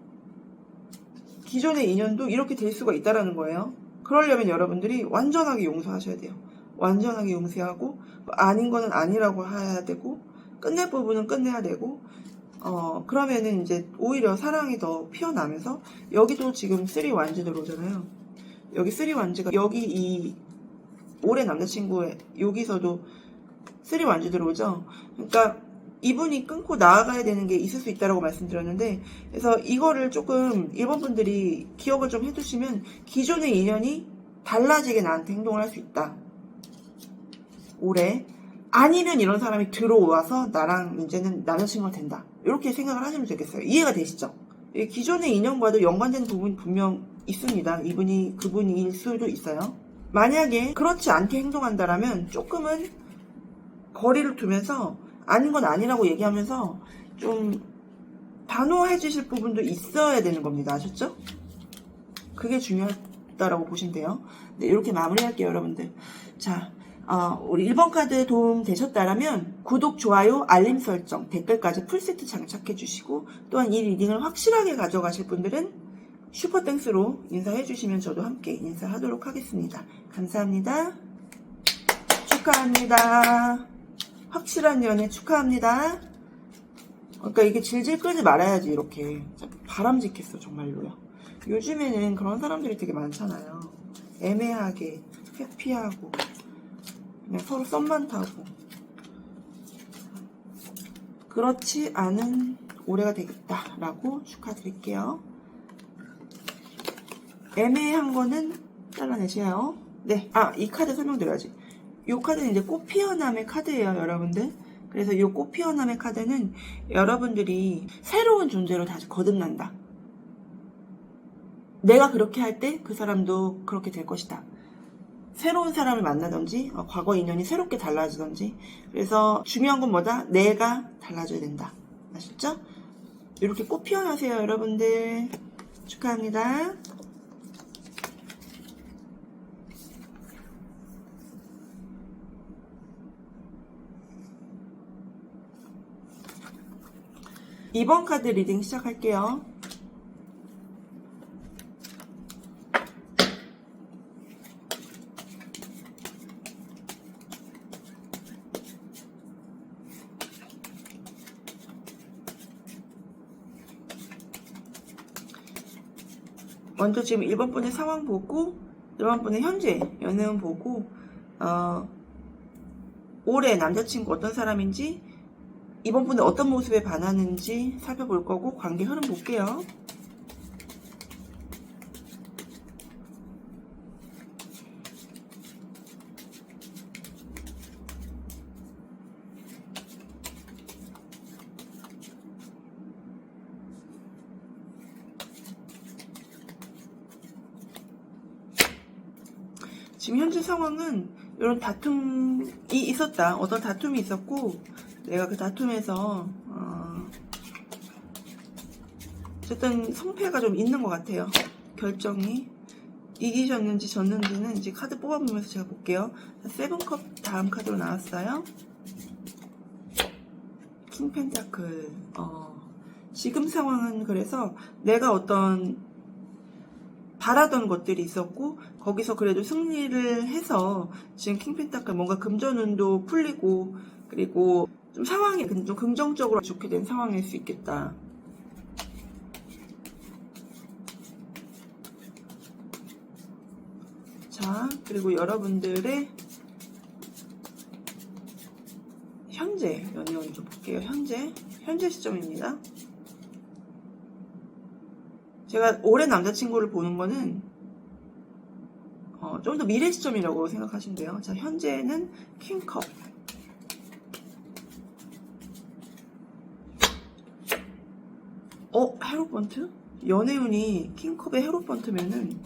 기존의 인연도 이렇게 될 수가 있다라는 거예요. 그러려면 여러분들이 완전하게 용서하셔야 돼요. 완전하게 용서하고 아닌 거는 아니라고 해야 되고 끝낼 부분은 끝내야 되고 그러면은 이제 오히려 사랑이 더 피어나면서 여기도 지금 3 완즈 들어오잖아요. 여기 3 완즈가 여기 이 올해 남자친구의 여기서도 3 완즈 들어오죠. 그러니까 이분이 끊고 나아가야 되는 게 있을 수 있다라고 말씀드렸는데 그래서 이거를 조금 일본 분들이 기억을 좀 해두시면 기존의 인연이 달라지게 나한테 행동을 할 수 있다. 올해 아니면 이런 사람이 들어와서 나랑 이제는 남자친구가 된다. 이렇게 생각을 하시면 되겠어요. 이해가 되시죠? 기존의 인연과도 연관되는 부분이 분명 있습니다. 이분이 그분일 수도 있어요. 만약에 그렇지 않게 행동한다라면 조금은 거리를 두면서 아닌 건 아니라고 얘기하면서 좀 단호해 주실 부분도 있어야 되는 겁니다. 아셨죠? 그게 중요하다라고 보시면 돼요. 네, 이렇게 마무리할게요, 여러분들. 자, 우리 1번 카드 도움 되셨다라면 구독, 좋아요, 알림 설정, 댓글까지 풀세트 장착해 주시고 또한 이 리딩을 확실하게 가져가실 분들은 슈퍼땡스로 인사해 주시면 저도 함께 인사하도록 하겠습니다. 감사합니다. 축하합니다. 확실한 연애 축하합니다. 그러니까 이게 질질 끌지 말아야지 이렇게. 바람직했어 정말로요. 요즘에는 그런 사람들이 되게 많잖아요. 애매하게 회피하고 그냥 서로 썸만 타고 그렇지 않은 올해가 되겠다라고 축하드릴게요. 애매한 거는 잘라내셔요. 네, 이 카드 설명드려야지. 이 카드는 이제 꽃 피어남의 카드예요, 여러분들. 그래서 이 꽃 피어남의 카드는 여러분들이 새로운 존재로 다시 거듭난다. 내가 그렇게 할 때 그 사람도 그렇게 될 것이다. 새로운 사람을 만나든지 과거 인연이 새롭게 달라지든지. 그래서 중요한 건 뭐다? 내가 달라져야 된다. 아셨죠? 이렇게 꽃 피어나세요, 여러분들. 축하합니다. 이번 카드 리딩 시작할게요. 먼저 지금 1번 분의 상황 보고 1번 분의 현재 연애운 보고 올해 남자친구 어떤 사람인지 이번 분의 어떤 모습에 반하는지 살펴볼 거고 관계 흐름 볼게요. 지금 현재 상황은 이런 다툼이 있었다. 어떤 다툼이 있었고 내가 그 다툼에서 어쨌든 성패가 좀 있는 것 같아요. 결정이 이기셨는지 졌는지는 이제 카드 뽑아보면서 제가 볼게요. 세븐컵 다음 카드로 나왔어요. 킹 펜타클. 지금 상황은 그래서 내가 어떤 바라던 것들이 있었고 거기서 그래도 승리를 해서 지금 킹 펜타클 뭔가 금전운도 풀리고 그리고 좀 상황이 좀 긍정적으로 좋게 된 상황일 수 있겠다. 자, 그리고 여러분들의 현재 연애운 좀 볼게요. 현재 시점입니다. 제가 올해 남자친구를 보는 거는 좀 더 미래 시점이라고 생각하시면 돼요. 자, 현재는 킹컵. 헤로펀트? 연애운이 킹컵의 헤로펀트면은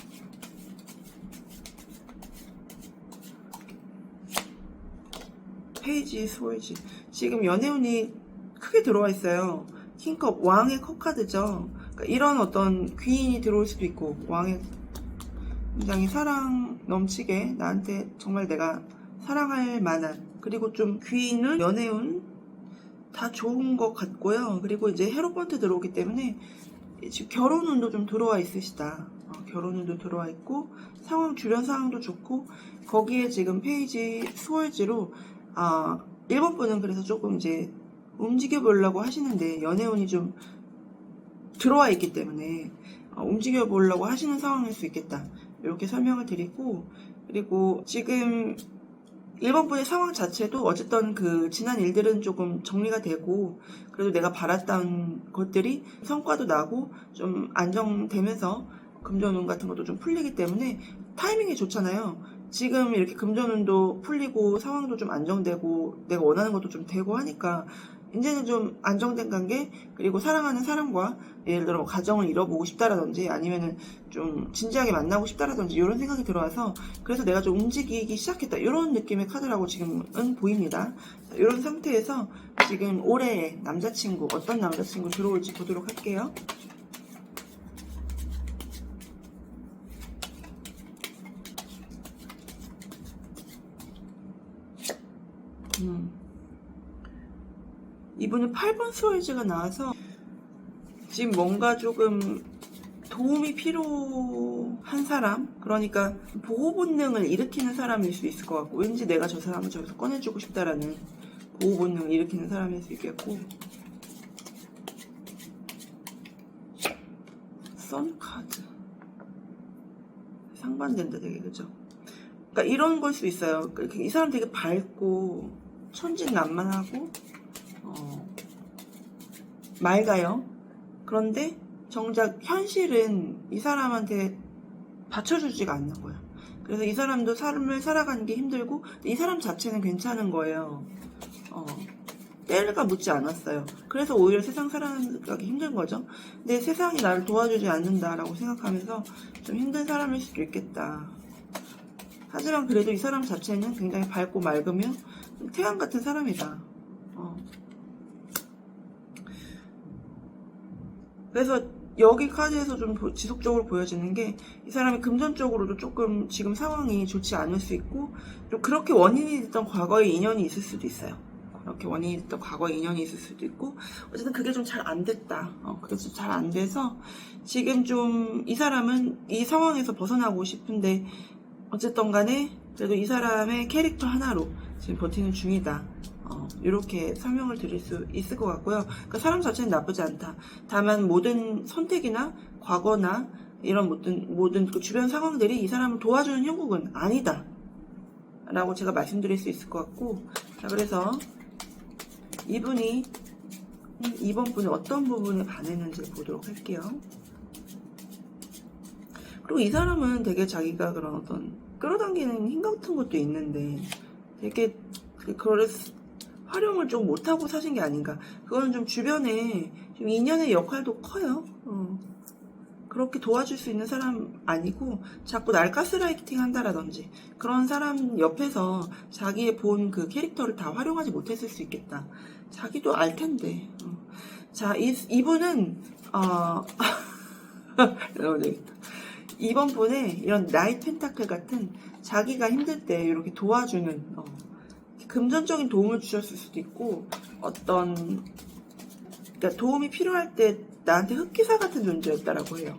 페이지, 스월지. 지금 연애운이 크게 들어와 있어요. 킹컵, 왕의 컵 카드죠. 그러니까 이런 어떤 귀인이 들어올 수도 있고, 왕의 굉장히 사랑 넘치게 나한테 정말 내가 사랑할 만한, 그리고 좀 귀인은 연애운 다 좋은 것 같고요. 그리고 이제 헤로펀트 들어오기 때문에 지금 결혼운도 좀 들어와 있으시다. 결혼운도 들어와 있고 상황 주변 상황도 좋고 거기에 지금 페이지 스월지로 1번 분은 그래서 조금 이제 움직여 보려고 하시는데 연애운이 좀 들어와 있기 때문에 움직여 보려고 하시는 상황일 수 있겠다. 이렇게 설명을 드리고 그리고 지금 1번 분의 상황 자체도 어쨌든 그 지난 일들은 조금 정리가 되고 그래도 내가 바랐던 것들이 성과도 나고 좀 안정되면서 금전운 같은 것도 좀 풀리기 때문에 타이밍이 좋잖아요. 지금 이렇게 금전운도 풀리고 상황도 좀 안정되고 내가 원하는 것도 좀 되고 하니까 이제는 좀 안정된 관계 그리고 사랑하는 사람과 예를 들어 가정을 이뤄보고 싶다라든지 아니면은 좀 진지하게 만나고 싶다라든지 이런 생각이 들어와서 그래서 내가 좀 움직이기 시작했다 이런 느낌의 카드라고 지금은 보입니다. 이런 상태에서 지금 올해 남자친구 어떤 남자친구 들어올지 보도록 할게요. 이분은 8번 스월즈가 나와서 지금 뭔가 조금 도움이 필요한 사람 그러니까 보호 본능을 일으키는 사람일 수 있을 것 같고 왠지 내가 저 사람을 저기서 꺼내주고 싶다라는 보호 본능을 일으키는 사람일 수 있겠고 선 카드 상반된다 되게 그죠? 그러니까 이런 걸 수 있어요. 이 사람 되게 밝고 천진난만하고 맑아요. 그런데 정작 현실은 이 사람한테 받쳐주지가 않는 거예요. 그래서 이 사람도 삶을 살아가는 게 힘들고 이 사람 자체는 괜찮은 거예요. 때가 묻지 않았어요. 그래서 오히려 세상 살아가기 힘든 거죠. 근데 세상이 나를 도와주지 않는다라고 생각하면서 좀 힘든 사람일 수도 있겠다. 하지만 그래도 이 사람 자체는 굉장히 밝고 맑으며 태양 같은 사람이다. 그래서 여기 카드에서 좀 지속적으로 보여지는 게 이 사람이 금전적으로도 조금 지금 상황이 좋지 않을 수 있고 좀 그렇게 원인이 됐던 과거의 인연이 있을 수도 있어요. 그렇게 원인이 됐던 과거의 인연이 있을 수도 있고 어쨌든 그게 좀 잘 안 됐다. 그게 좀 잘 안 돼서 지금 좀 이 사람은 이 상황에서 벗어나고 싶은데 어쨌든 간에 그래도 이 사람의 캐릭터 하나로 지금 버티는 중이다. 이렇게 설명을 드릴 수 있을 것 같고요. 그러니까 사람 자체는 나쁘지 않다. 다만 모든 선택이나 과거나 이런 모든 그 주변 상황들이 이 사람을 도와주는 형국은 아니다. 라고 제가 말씀드릴 수 있을 것 같고, 자, 그래서 이번 분이 어떤 부분에 반했는지 보도록 할게요. 그리고 이 사람은 되게 자기가 그런 어떤 끌어당기는 힘 같은 것도 있는데 되게 그거를 활용을 좀 못하고 사신 게 아닌가. 그거는 좀 주변에 좀 인연의 역할도 커요. 그렇게 도와줄 수 있는 사람 아니고 자꾸 날 가스라이팅 한다라든지 그런 사람 옆에서 자기의 본 그 캐릭터를 다 활용하지 못했을 수 있겠다. 자기도 알 텐데. 자, 이분은 이번 분의 이런 나이트 펜타클 같은 자기가 힘들 때 이렇게 도와주는 금전적인 도움을 주셨을 수도 있고 그러니까 도움이 필요할 때 나한테 흑기사 같은 존재였다라고 해요.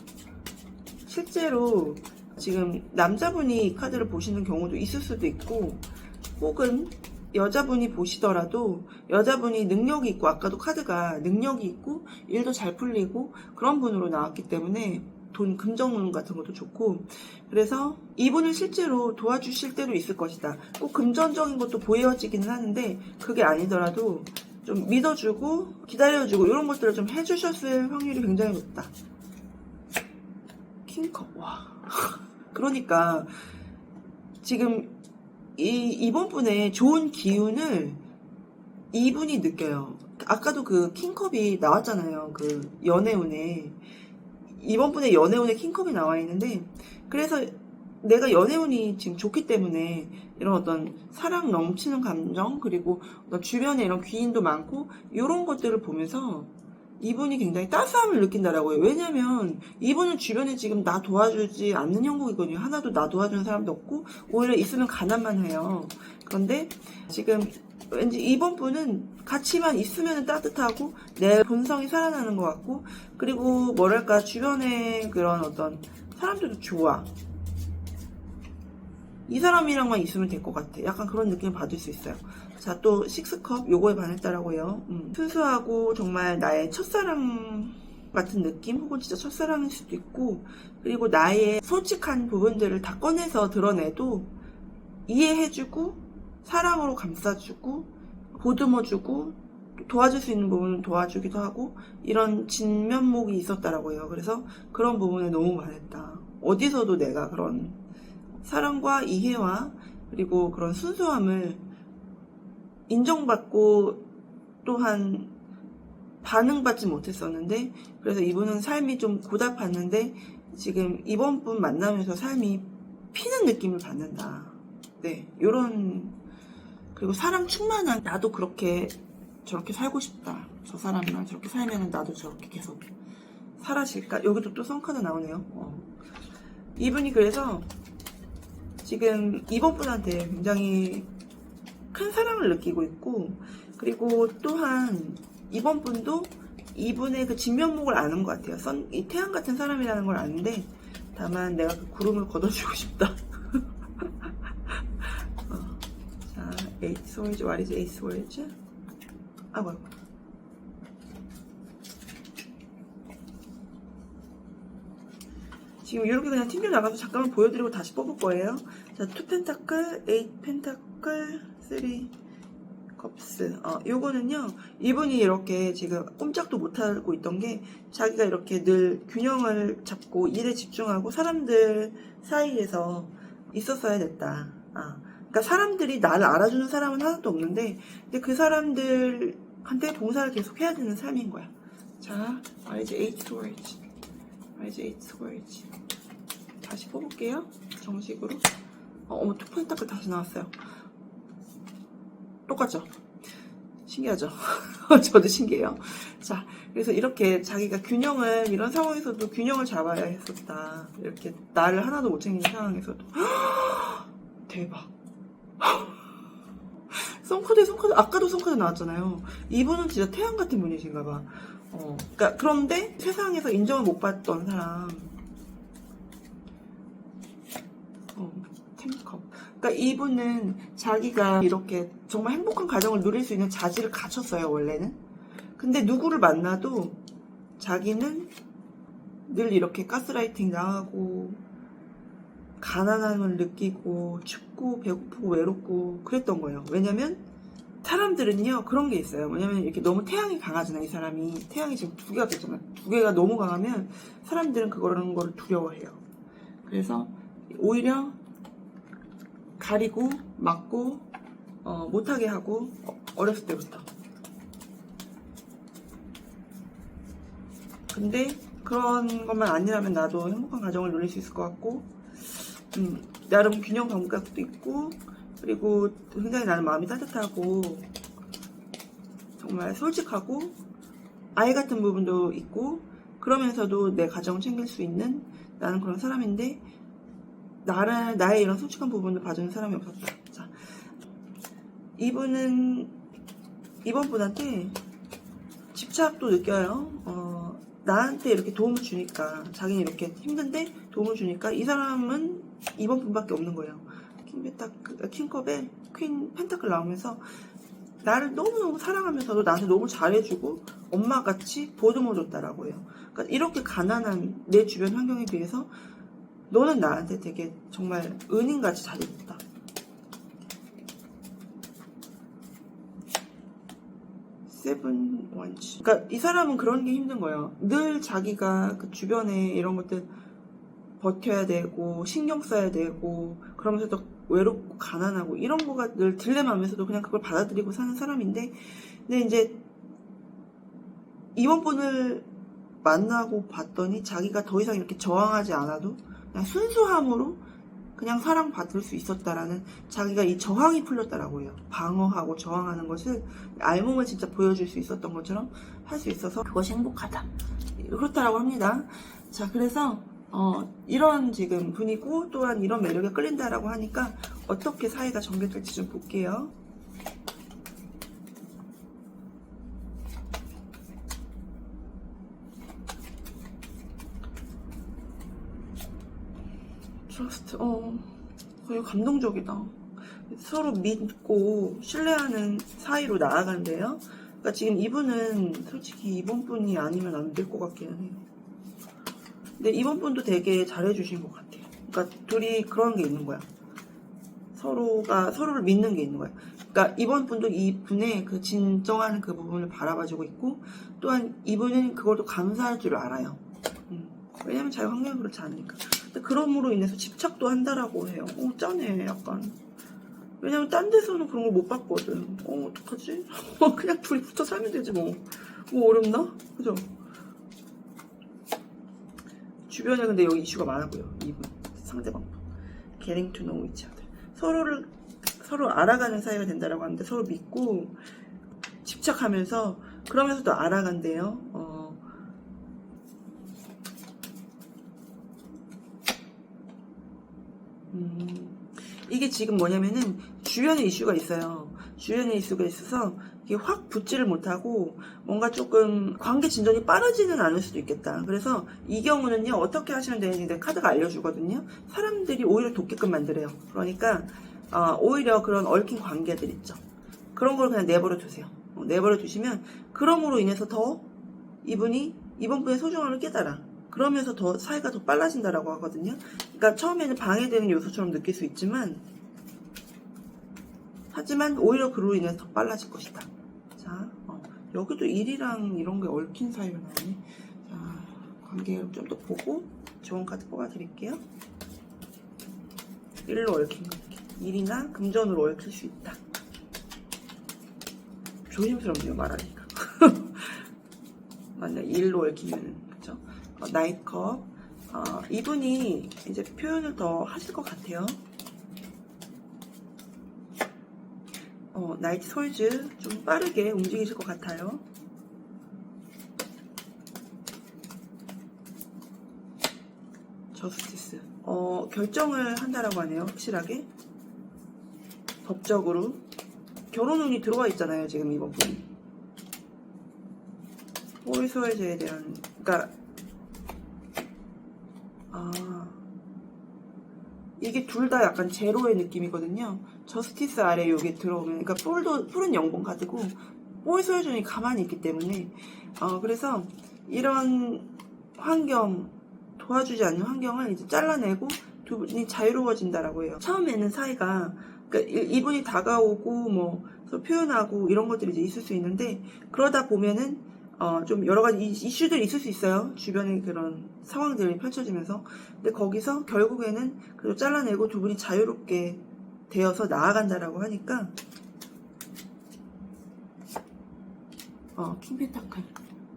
실제로 지금 남자분이 이 카드를 보시는 경우도 있을 수도 있고 혹은 여자분이 보시더라도 여자분이 능력이 있고 아까도 카드가 능력이 있고 일도 잘 풀리고 그런 분으로 나왔기 때문에 금전 같은 것도 좋고 그래서 이분을 실제로 도와주실 때도 있을 것이다. 꼭 금전적인 것도 보여지기는 하는데 그게 아니더라도 좀 믿어주고 기다려주고 이런 것들을 좀 해주셨을 확률이 굉장히 높다. 킹컵 와 그러니까 지금 이번 분의 좋은 기운을 이분이 느껴요. 아까도 그 킹컵이 나왔잖아요. 그 연애운에 이번 분의 연애운에 킹컵이 나와 있는데 그래서 내가 연애운이 지금 좋기 때문에 이런 어떤 사랑 넘치는 감정 그리고 주변에 이런 귀인도 많고 이런 것들을 보면서 이분이 굉장히 따스함을 느낀다라고요. 왜냐면 이분은 주변에 지금 나 도와주지 않는 형국이거든요. 하나도 나 도와주는 사람도 없고 오히려 있으면 가난만 해요. 그런데 지금 왠지 이번 분은 같이만 있으면 따뜻하고 내 본성이 살아나는 것 같고 그리고 뭐랄까 주변에 그런 어떤 사람들도 좋아. 이 사람이랑만 있으면 될 것 같아. 약간 그런 느낌을 받을 수 있어요. 자, 또 식스컵 요거에 반했다라고요. 순수하고 정말 나의 첫사랑 같은 느낌 혹은 진짜 첫사랑일 수도 있고 그리고 나의 솔직한 부분들을 다 꺼내서 드러내도 이해해주고 사랑으로 감싸주고 보듬어주고 도와줄 수 있는 부분은 도와주기도 하고 이런 진면목이 있었다라고요. 그래서 그런 부분에 너무 반했다. 어디서도 내가 그런 사랑과 이해와 그리고 그런 순수함을 인정받고 또한 반응받지 못했었는데 그래서 이분은 삶이 좀 고달팠는데 지금 이번 분 만나면서 삶이 피는 느낌을 받는다. 네, 요런 그리고 사랑 충만한 나도 저렇게 살고 싶다. 저 사람이랑 저렇게 살면 나도 저렇게 계속 사라질까? 여기도 또 선카드 나오네요. 이분이 그래서 지금 이번 분한테 굉장히 큰 사랑을 느끼고 있고 그리고 또한 이번 분도 이분의 그 진면목을 아는 것 같아요. 이 태양 같은 사람이라는 걸 아는데 다만 내가 그 구름을 걷어주고 싶다. 자, 에이트 스월즈, what is 에이트 스월즈? 아이고. 지금 이렇게 그냥 튕겨 나가서 잠깐만 보여드리고 다시 뽑을 거예요. 자, 2 펜타클, 8 펜타클, 3 컵스. 요거는요, 이분이 이렇게 지금 꼼짝도 못하고 있던 게, 자기가 이렇게 늘 균형을 잡고 일에 집중하고 사람들 사이에서 있었어야 됐다. 그러니까 사람들이 나를 알아주는 사람은 하나도 없는데, 근데 그 사람들한테 봉사를 계속 해야 되는 삶인 거야. 자, Rise 8 Swords. Rise 8 Swords. 다시 뽑을게요. 정식으로. 어머, 투 펜타클 다시 나왔어요. 똑같죠? 신기하죠? 저도 신기해요. 자, 그래서 이렇게 자기가 균형을, 이런 상황에서도 균형을 잡아야 했었다. 이렇게 나를 하나도 못 챙기는 상황에서도. 대박. son카드, 아까도 son카드 나왔잖아요. 이분은 진짜 태양 같은 분이신가 봐. 그러니까 그런데 세상에서 인정을 못 받던 사람. 템컵. 그러니까 이분은 자기가 이렇게 정말 행복한 가정을 누릴 수 있는 자질을 갖췄어요, 원래는. 근데 누구를 만나도 자기는 늘 이렇게 가스라이팅 당하고, 가난함을 느끼고, 춥고, 배고프고, 외롭고, 그랬던 거예요. 왜냐면, 사람들은요, 그런 게 있어요. 왜냐면 이렇게 너무 태양이 강하잖아요, 이 사람이. 태양이 지금 2개가 됐잖아요. 2개가 너무 강하면, 사람들은 그런 거를 두려워해요. 그래서, 오히려, 가리고 막고 못하게 하고 어렸을 때부터. 근데 그런 것만 아니라면 나도 행복한 가정을 누릴 수 있을 것 같고, 나름 균형 감각도 있고, 그리고 굉장히 나는 마음이 따뜻하고 정말 솔직하고 아이 같은 부분도 있고, 그러면서도 내 가정을 챙길 수 있는 나는 그런 사람인데, 나의 이런 솔직한 부분을 봐주는 사람이 없었다. 자, 이분 분한테 집착도 느껴요. 나한테 이렇게 도움을 주니까, 자기는 이렇게 힘든데 도움을 주니까 이 사람은 이번 분밖에 없는 거예요. 킹컵에 퀸 펜타클 나오면서 나를 너무너무 사랑하면서도 나한테 너무 잘해주고 엄마같이 보듬어줬다라고 해요. 그러니까 이렇게 가난한 내 주변 환경에 비해서 너는 나한테 되게 정말 은인같이 잘해줬다. 세븐 원치. 그러니까 이 사람은 그런 게 힘든 거예요. 늘 자기가 그 주변에 이런 것들 버텨야 되고 신경 써야 되고 그러면서도 외롭고 가난하고 이런 거가 늘 딜레마면서도 그냥 그걸 받아들이고 사는 사람인데, 근데 이제 이번 분을 만나고 봤더니 자기가 더 이상 이렇게 저항하지 않아도 그냥 순수함으로 그냥 사랑받을 수 있었다라는, 자기가 이 저항이 풀렸다라고 해요. 방어하고 저항하는 것을 알몸을 진짜 보여줄 수 있었던 것처럼 할 수 있어서 그것이 행복하다, 그렇다라고 합니다. 자, 그래서 이런 지금 분이고 또한 이런 매력에 끌린다라고 하니까 어떻게 사이가 전개될지 좀 볼게요. 트러스트, 거의 감동적이다. 서로 믿고 신뢰하는 사이로 나아간대요. 그러니까 지금 이분은 솔직히 이번 분이 아니면 안 될 것 같기는 해요. 근데 이번 분도 되게 잘해주신 것 같아요. 그러니까 둘이 그런 게 있는 거야. 서로가 서로를 믿는 게 있는 거야. 그러니까 이번 분도 이분의 그 진정한 그 부분을 바라봐주고 있고, 또한 이분은 그걸도 감사할 줄 알아요. 왜냐면 자기 환경이 그렇지 않으니까. 근데 그럼으로 인해서 집착도 한다라고 해요. 짠해, 약간. 왜냐면 딴 데서는 그런 걸 못 봤거든. 어떡하지? 그냥 둘이 붙어 살면 되지 뭐. 뭐 어렵나? 그죠? 주변에 근데 여기 이슈가 많아 보여. 이분 상대방 getting to know each other. 서로 알아가는 사이가 된다라고 하는데, 서로 믿고 집착하면서 그러면서도 알아간대요. 이게 지금 뭐냐면은 주변에 이슈가 있어요. 주변에 이슈가 있어서 이게 확 붙지를 못하고 뭔가 조금 관계 진전이 빠르지는 않을 수도 있겠다. 그래서 이 경우는요, 어떻게 하시면 되는지 카드가 알려주거든요. 사람들이 오히려 돕게끔 만들어요. 그러니까 오히려 그런 얽힌 관계들 있죠. 그런 걸 그냥 내버려 두세요. 내버려 두시면 그럼으로 인해서 더 이번 분의 소중함을 깨달아. 그러면서 더 사이가 더 빨라진다라고 하거든요. 그러니까 처음에는 방해되는 요소처럼 느낄 수 있지만 하지만 오히려 그로 인해서 더 빨라질 것이다. 자, 여기도 1이랑 이런 게 얽힌 사이가 나오네. 자, 관계를 좀 더 보고 좋은 카드 뽑아드릴게요. 1로 얽힌 거. 1이나 금전으로 얽힐 수 있다. 조심스럽네요, 말하니까. 만약 1로 얽히면, 그쵸? 나이트컵. 이분이 이제 표현을 더 하실 것 같아요. 나이트 솔즈. 좀 빠르게 움직이실 것 같아요. 저스티스. 결정을 한다라고 하네요. 확실하게. 법적으로. 결혼 운이 들어와 있잖아요, 지금 이번 분이. 호의소외제에 대한, 그러니까, 이게 둘 다 약간 제로의 느낌이거든요. 저스티스 아래 여기 들어오면, 그러니까 풀은 영봉 카드고, 호의소외존이 가만히 있기 때문에, 그래서 이런 환경, 도와주지 않는 환경을 이제 잘라내고 두 분이 자유로워진다라고 해요. 처음에는 사이가, 그러니까 이분이 다가오고 뭐 표현하고 이런 것들이 이제 있을 수 있는데, 그러다 보면은 좀 여러 가지 이슈들이 있을 수 있어요. 주변에 그런 상황들이 펼쳐지면서. 근데 거기서 결국에는 그래도 잘라내고 두 분이 자유롭게 되어서 나아간다라고 하니까, 킹펜타클.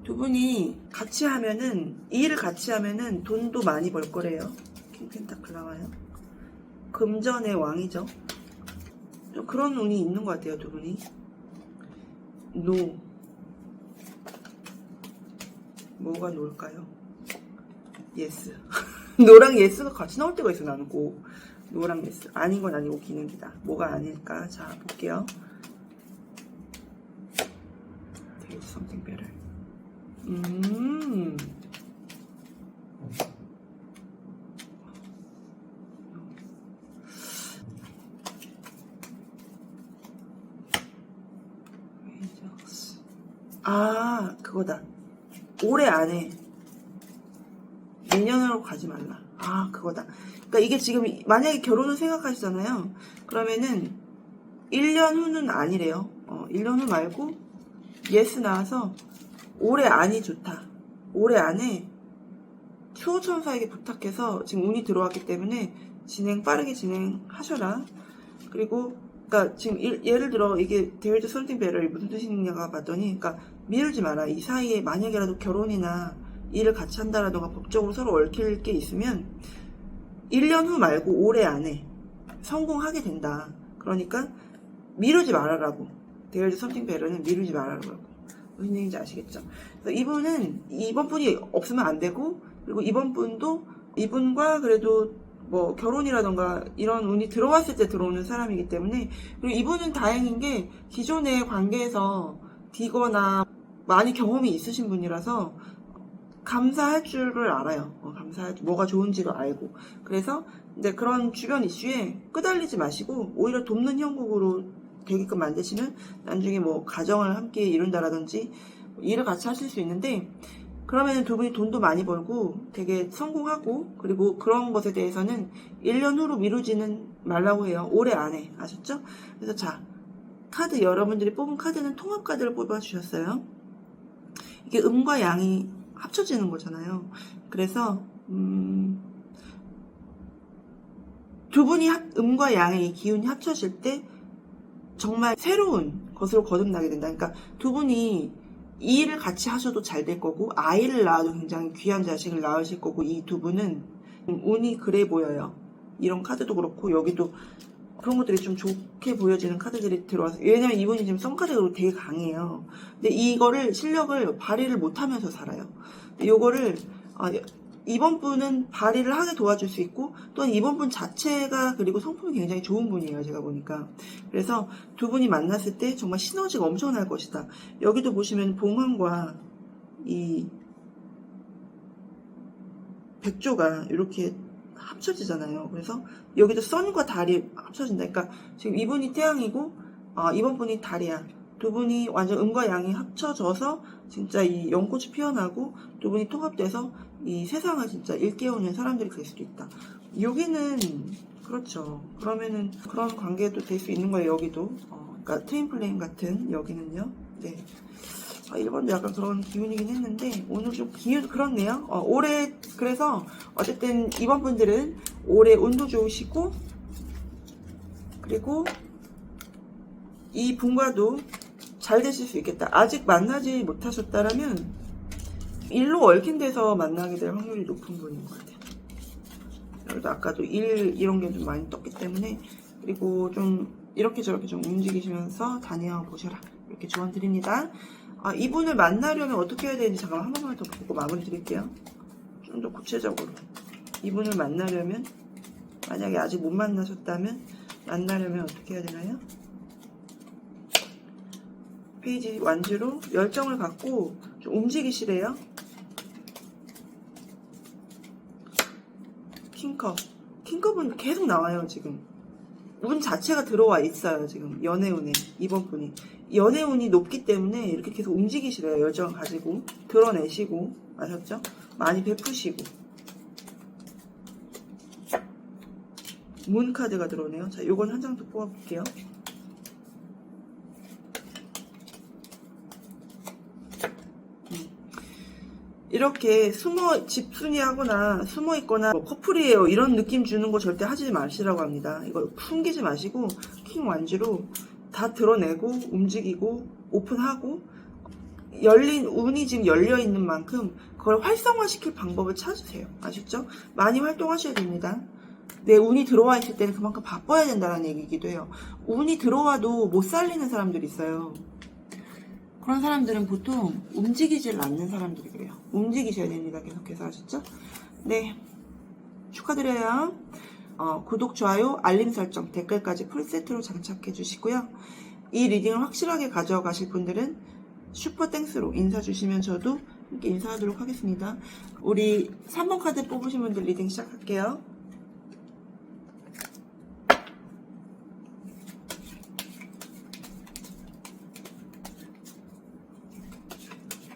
두 분이 같이 하면은, 이 일을 같이 하면은 돈도 많이 벌 거래요. 킹펜타클 나와요. 금전의 왕이죠. 좀 그런 운이 있는 것 같아요, 두 분이. 노. 뭐가 노일까요? 예스. 노랑 예스가 같이 나올 때가 있어, 나는 꼭. 노랑 예스. 아닌 건 아니고 기능이다. 뭐가 아닐까? 자, 볼게요. There is something better. 그거다. 올해 안에 내년으로 가지 말라. 그거다. 그러니까 이게 지금 만약에 결혼을 생각하시잖아요. 그러면은 1년 후는 아니래요. 1년 후 말고 예스 나와서 올해 안이 좋다. 올해 안에 수호천사에게 부탁해서 지금 운이 들어왔기 때문에 빠르게 진행하셔라. 그리고 그러니까 지금 예를 들어 이게 데일드 썸띵 베럴이 무슨 뜻이냐가 봤더니, 그러니까 미루지 마라. 이 사이에 만약에라도 결혼이나 일을 같이 한다라던가 법적으로 서로 얽힐 게 있으면 1년 후 말고 올해 안에 성공하게 된다. 그러니까 미루지 말아라고. 데일드 썸띵 베럴은 미루지 말아라고. 무슨 얘기인지 아시겠죠? 그래서 이번 분이 없으면 안 되고, 그리고 이번 분도 이분과 그래도 뭐 결혼이라던가 이런 운이 들어왔을 때 들어오는 사람이기 때문에, 그리고 이분은 다행인 게 기존의 관계에서 디거나 많이 경험이 있으신 분이라서 감사할 줄을 알아요. 뭐가 좋은지를 알고. 그래서 이제 그런 주변 이슈에 끄달리지 마시고 오히려 돕는 형국으로 되게끔 만드시면 나중에 뭐 가정을 함께 이룬다라든지 일을 같이 하실 수 있는데, 그러면 두 분이 돈도 많이 벌고 되게 성공하고, 그리고 그런 것에 대해서는 1년 후로 미루지는 말라고 해요. 올해 안에. 아셨죠? 그래서 자, 카드, 여러분들이 뽑은 카드는 통합카드를 뽑아주셨어요. 이게 음과 양이 합쳐지는 거잖아요. 그래서 두 분이 음과 양의 이 기운이 합쳐질 때 정말 새로운 것으로 거듭나게 된다. 그러니까 두 분이 이 일을 같이 하셔도 잘 될 거고, 아이를 낳아도 굉장히 귀한 자식을 낳으실 거고, 이 두 분은 운이 그래 보여요. 이런 카드도 그렇고, 여기도 그런 것들이 좀 좋게 보여지는 카드들이 들어와서, 왜냐면 이분이 지금 썬카드로 되게 강해요. 근데 이거를 실력을 발휘를 못하면서 살아요. 요거를 이번 분은 발휘를 하게 도와줄 수 있고, 또한 이번 분 자체가 그리고 성품이 굉장히 좋은 분이에요, 제가 보니까. 그래서 두 분이 만났을 때 정말 시너지가 엄청날 것이다. 여기도 보시면 봉황과 이 백조가 이렇게 합쳐지잖아요. 그래서 여기도 선과 달이 합쳐진다. 그러니까 지금 이분이 태양이고 이번 분이 달이야. 두 분이 완전 음과 양이 합쳐져서 진짜 이 연꽃이 피어나고 두 분이 통합돼서 이 세상을 진짜 일깨우는 사람들이 될 수도 있다. 여기는 그렇죠. 그러면은 그런 관계도 될 수 있는 거예요, 여기도. 그러니까 트윈 플레임 같은 여기는요. 네. 1번도 약간 그런 기운이긴 했는데 오늘 좀 기운 그렇네요. 올해 그래서 어쨌든 이번 분들은 올해 운도 좋으시고 그리고 이 분과도 잘 되실 수 있겠다. 아직 만나지 못하셨다라면 일로 얽힌 데서 만나게 될 확률이 높은 분인 것 같아요. 그래도 아까도 일 이런 게 좀 많이 떴기 때문에 그리고 좀 이렇게 저렇게 좀 움직이시면서 다녀 보셔라. 이렇게 조언 드립니다. 이분을 만나려면 어떻게 해야 되는지 잠깐 한 번만 더 보고 마무리 드릴게요. 좀 더 구체적으로. 이분을 만나려면, 만약에 아직 못 만나셨다면, 만나려면 어떻게 해야 되나요? 페이지 완주로 열정을 갖고 좀 움직이시래요. 킹컵. 킹컵은 계속 나와요, 지금. 운 자체가 들어와 있어요, 지금. 연애운에. 이번 분이. 연애운이 높기 때문에 이렇게 계속 움직이시래요. 열정을 가지고. 드러내시고. 아셨죠? 많이 베푸시고. 문 카드가 들어오네요. 자, 요건 한 장 더 뽑아볼게요. 이렇게 집순이 하거나 숨어 있거나 커플이에요 이런 느낌 주는 거 절대 하지 마시라고 합니다. 이거 숨기지 마시고 킹 완주로 다 드러내고 움직이고 오픈하고 열린 운이 지금 열려 있는 만큼 그걸 활성화 시킬 방법을 찾으세요. 아셨죠? 많이 활동하셔야 됩니다. 내 운이 들어와 있을 때는 그만큼 바빠야 된다는 얘기이기도 해요. 운이 들어와도 못 살리는 사람들이 있어요. 그런 사람들은 보통 움직이질 않는 사람들이 그래요. 움직이셔야 됩니다. 계속해서. 아셨죠? 네. 축하드려요. 구독, 좋아요, 알림 설정, 댓글까지 풀세트로 장착해 주시고요. 이 리딩을 확실하게 가져가실 분들은 슈퍼땡스로 인사 주시면 저도 함께 인사하도록 하겠습니다. 우리 3번 카드 뽑으신 분들 리딩 시작할게요.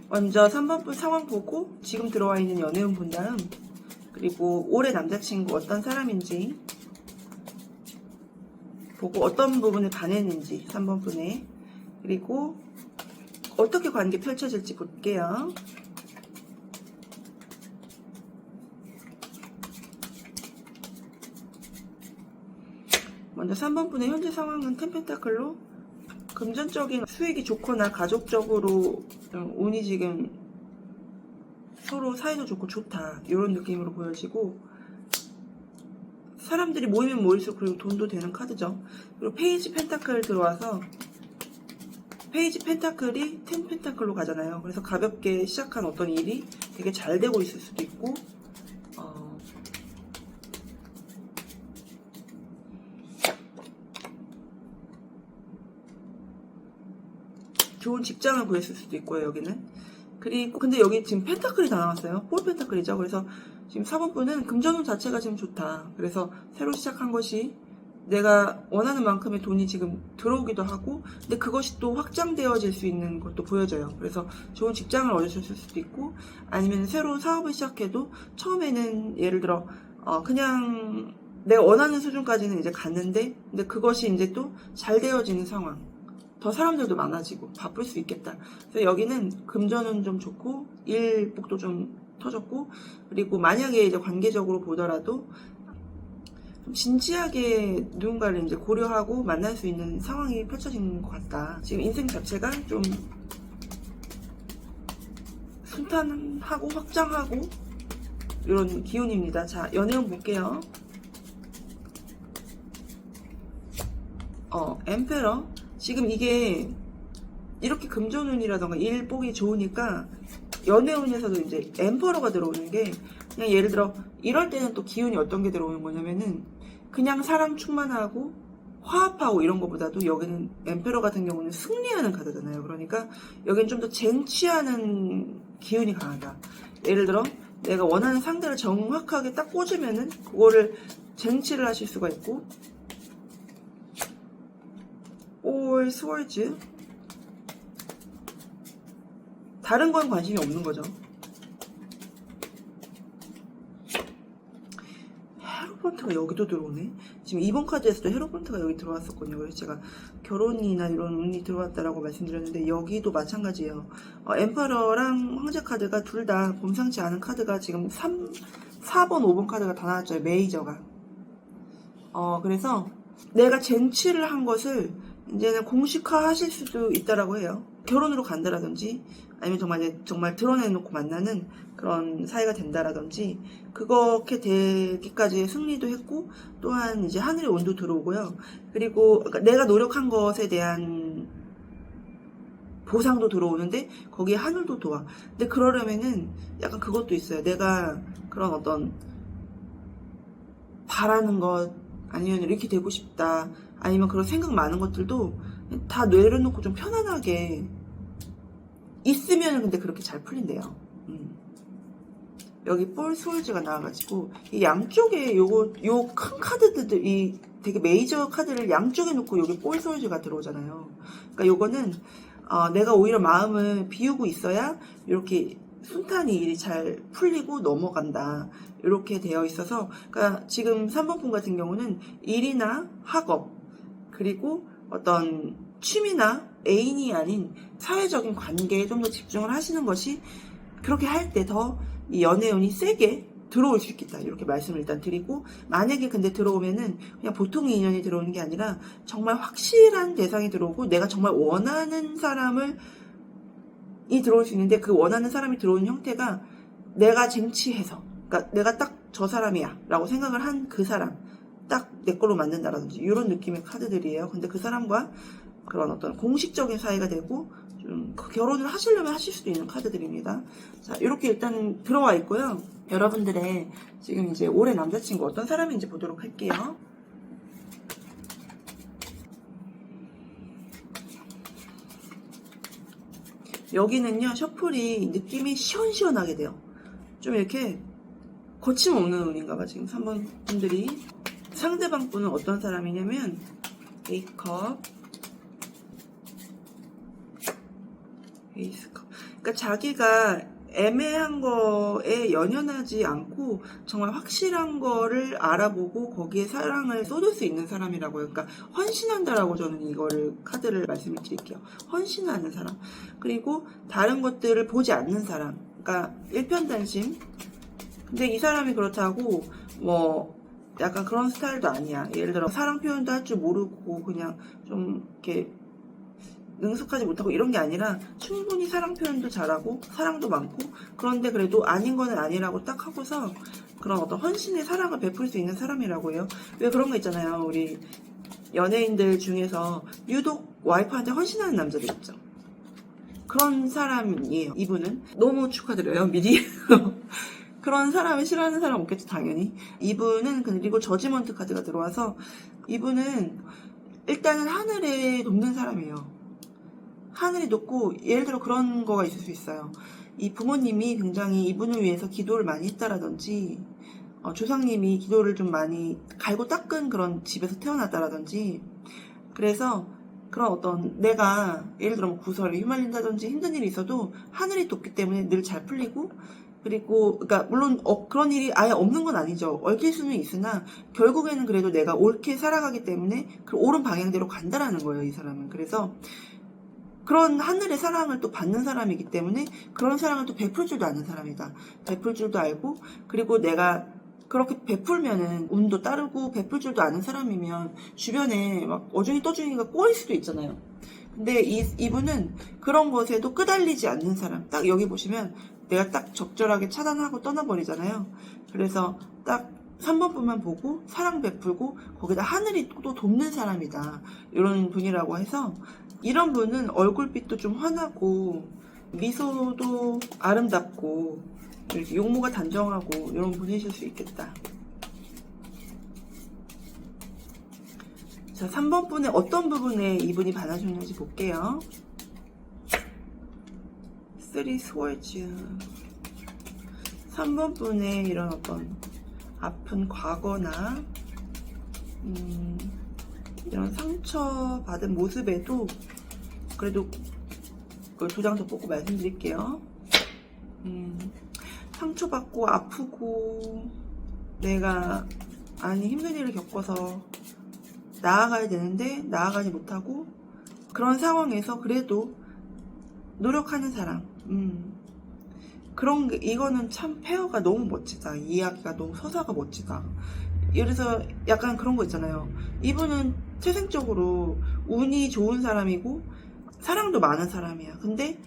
먼저 3번 분 상황 보고 지금 들어와 있는 연애운 본 다음 그리고 올해 남자친구 어떤 사람인지 보고 어떤 부분을 반했는지 3번 분에 그리고 어떻게 관계 펼쳐질지 볼게요. 먼저 3번 분의 현재 상황은 템펜타클로 금전적인 수익이 좋거나 가족적으로 운이 지금 서로 사이도 좋고 좋다 이런 느낌으로 보여지고 사람들이 모이면 모일수록 그리고 돈도 되는 카드죠. 그리고 페이지 펜타클 들어와서 페이지 펜타클이 10 펜타클로 가잖아요. 그래서 가볍게 시작한 어떤 일이 되게 잘 되고 있을 수도 있고 좋은 직장을 구했을 수도 있고요. 여기는 그리고 근데 여기 지금 펜타클이 다 나왔어요. 4 펜타클이죠. 그래서 지금 4번 분은 금전운 자체가 지금 좋다. 그래서 새로 시작한 것이 내가 원하는 만큼의 돈이 지금 들어오기도 하고 근데 그것이 또 확장되어질 수 있는 것도 보여져요. 그래서 좋은 직장을 얻으셨을 수도 있고 아니면 새로운 사업을 시작해도 처음에는 예를 들어 그냥 내가 원하는 수준까지는 이제 갔는데 근데 그것이 이제 또 잘 되어지는 상황 더 사람들도 많아지고 바쁠 수 있겠다. 그래서 여기는 금전은 좀 좋고 일복도 좀 터졌고 그리고 만약에 이제 관계적으로 보더라도 좀 진지하게 누군가를 이제 고려하고 만날 수 있는 상황이 펼쳐지는 것 같다. 지금 인생 자체가 좀 순탄하고 확장하고 이런 기운입니다. 자, 연애운 볼게요. 엠페러. 지금 이게 이렇게 금전운이라던가 일복이 좋으니까 연애운에서도 이제 엠퍼러가 들어오는 게 그냥 예를 들어 이럴 때는 또 기운이 어떤 게 들어오는 거냐면은 그냥 사람 충만하고 화합하고 이런 것보다도 여기는 엠페러 같은 경우는 승리하는 카드잖아요. 그러니까 여기는 좀 더 쟁취하는 기운이 강하다. 예를 들어 내가 원하는 상대를 정확하게 딱 꽂으면은 그거를 쟁취를 하실 수가 있고 올 스월즈 다른 건 관심이 없는 거죠. 헤로번트가 여기도 들어오네. 지금 2번 카드에서도 헤로폰트가 여기 들어왔었거든요. 그래서 제가 결혼이나 이런 운이 들어왔다라고 말씀드렸는데 여기도 마찬가지예요. 엠퍼러랑 황제 카드가 둘 다 범상치 않은 카드가 지금 4번, 5번 카드가 다 나왔죠. 메이저가. 그래서 내가 쟁취를 한 것을 이제는 공식화 하실 수도 있다라고 해요. 결혼으로 간다라든지 아니면 정말 드러내놓고 만나는 그런 사이가 된다라든지 그렇게 되기까지 승리도 했고 또한 이제 하늘의 운도 들어오고요. 그리고 그러니까 내가 노력한 것에 대한 보상도 들어오는데 거기에 하늘도 도와. 근데 그러려면은 약간 그것도 있어요. 내가 그런 어떤 바라는 것 아니면 이렇게 되고 싶다 아니면 그런 생각 많은 것들도 다 내려놓고 좀 편안하게 있으면 근데 그렇게 잘 풀린대요. 여기 볼 스월즈가 나와가지고 이 양쪽에 요 큰 카드들이 되게 메이저 카드를 양쪽에 놓고 여기 볼 스월즈가 들어오잖아요. 그러니까 요거는 내가 오히려 마음을 비우고 있어야 이렇게 순탄히 일이 잘 풀리고 넘어간다. 이렇게 되어 있어서 그러니까 지금 3번 분 같은 경우는 일이나 학업 그리고 어떤 취미나 애인이 아닌 사회적인 관계에 좀 더 집중을 하시는 것이 그렇게 할 때 더 이 연애운이 세게 들어올 수 있겠다 이렇게 말씀을 일단 드리고 만약에 근데 들어오면은 그냥 보통의 인연이 들어오는 게 아니라 정말 확실한 대상이 들어오고 내가 정말 원하는 사람을 이 들어올 수 있는데 그 원하는 사람이 들어오는 형태가 내가 쟁취해서 그러니까 내가 딱 저 사람이야 라고 생각을 한 그 사람 딱 내 걸로 만든다라든지 이런 느낌의 카드들이에요. 근데 그 사람과 그런 어떤 공식적인 사이가 되고 좀 결혼을 하시려면 하실 수도 있는 카드들입니다. 자, 이렇게 일단 들어와 있고요. 여러분들의 지금 이제 올해 남자친구 어떤 사람인지 보도록 할게요. 여기는요, 셔플이 느낌이 시원시원하게 돼요. 좀 이렇게 거침없는 운인가봐, 지금 3번 분들이. 상대방 분은 어떤 사람이냐면, A컵, 에이스컵. 그러니까 자기가 애매한 거에 연연하지 않고 정말 확실한 거를 알아보고 거기에 사랑을 쏟을 수 있는 사람이라고요. 그러니까 헌신한다라고 저는 이거를 카드를 말씀을 드릴게요. 헌신하는 사람. 그리고 다른 것들을 보지 않는 사람. 그러니까 일편단심. 근데 이 사람이 그렇다고 뭐 약간 그런 스타일도 아니야. 예를 들어 사랑 표현도 할 줄 모르고 그냥 좀 이렇게 능숙하지 못하고 이런 게 아니라 충분히 사랑 표현도 잘하고 사랑도 많고 그런데 그래도 아닌 거는 아니라고 딱 하고서 그런 어떤 헌신의 사랑을 베풀 수 있는 사람이라고 해요. 왜 그런 거 있잖아요. 우리 연예인들 중에서 유독 와이프한테 헌신하는 남자들 있죠. 그런 사람이에요. 이분은 너무 축하드려요. 미리. 그런 사람을 싫어하는 사람 없겠죠. 당연히. 이분은 그리고 저지먼트 카드가 들어와서 이분은 일단은 하늘에 돕는 사람이에요. 하늘이 높고 예를 들어 그런 거가 있을 수 있어요. 이 부모님이 굉장히 이분을 위해서 기도를 많이 했다라든지 조상님이 기도를 좀 많이 갈고 닦은 그런 집에서 태어났다라든지 그래서 그런 어떤 내가 예를 들어 뭐 구설에 휘말린다든지 힘든 일이 있어도 하늘이 돕기 때문에 늘 잘 풀리고 그리고 그러니까 물론 그런 일이 아예 없는 건 아니죠. 얽힐 수는 있으나 결국에는 그래도 내가 옳게 살아가기 때문에 그 옳은 방향대로 간다라는 거예요. 이 사람은. 그래서 그런 하늘의 사랑을 또 받는 사람이기 때문에 그런 사랑을 또 베풀 줄도 아는 사람이다. 베풀 줄도 알고 그리고 내가 그렇게 베풀면은 운도 따르고 베풀 줄도 아는 사람이면 주변에 막 어중이 떠중이가 꼬일 수도 있잖아요. 근데 이분은 그런 것에도 끄달리지 않는 사람. 딱 여기 보시면 내가 딱 적절하게 차단하고 떠나버리잖아요. 그래서 딱 3번 분만 보고 사랑 베풀고 거기다 하늘이 또 돕는 사람이다. 이런 분이라고 해서 이런 분은 얼굴빛도 좀 환하고 미소도 아름답고 이렇게 용모가 단정하고 이런 분이실 수 있겠다. 자, 3번 분의 어떤 부분에 이분이 반하셨는지 볼게요. 3 스월즈 3번 분의 이런 어떤 아픈 과거나 이런 상처받은 모습에도 그래도 그 2장 더 뽑고 말씀드릴게요. 상처받고 아프고 내가 힘든 일을 겪어서 나아가야 되는데 나아가지 못하고 그런 상황에서 그래도 노력하는 사람. 이거는 참 페어가 너무 멋지다. 이 이야기가 너무 서사가 멋지다. 그래서 약간 그런 거 있잖아요. 이분은 태생적으로 운이 좋은 사람이고 사랑도 많은 사람이야. 근데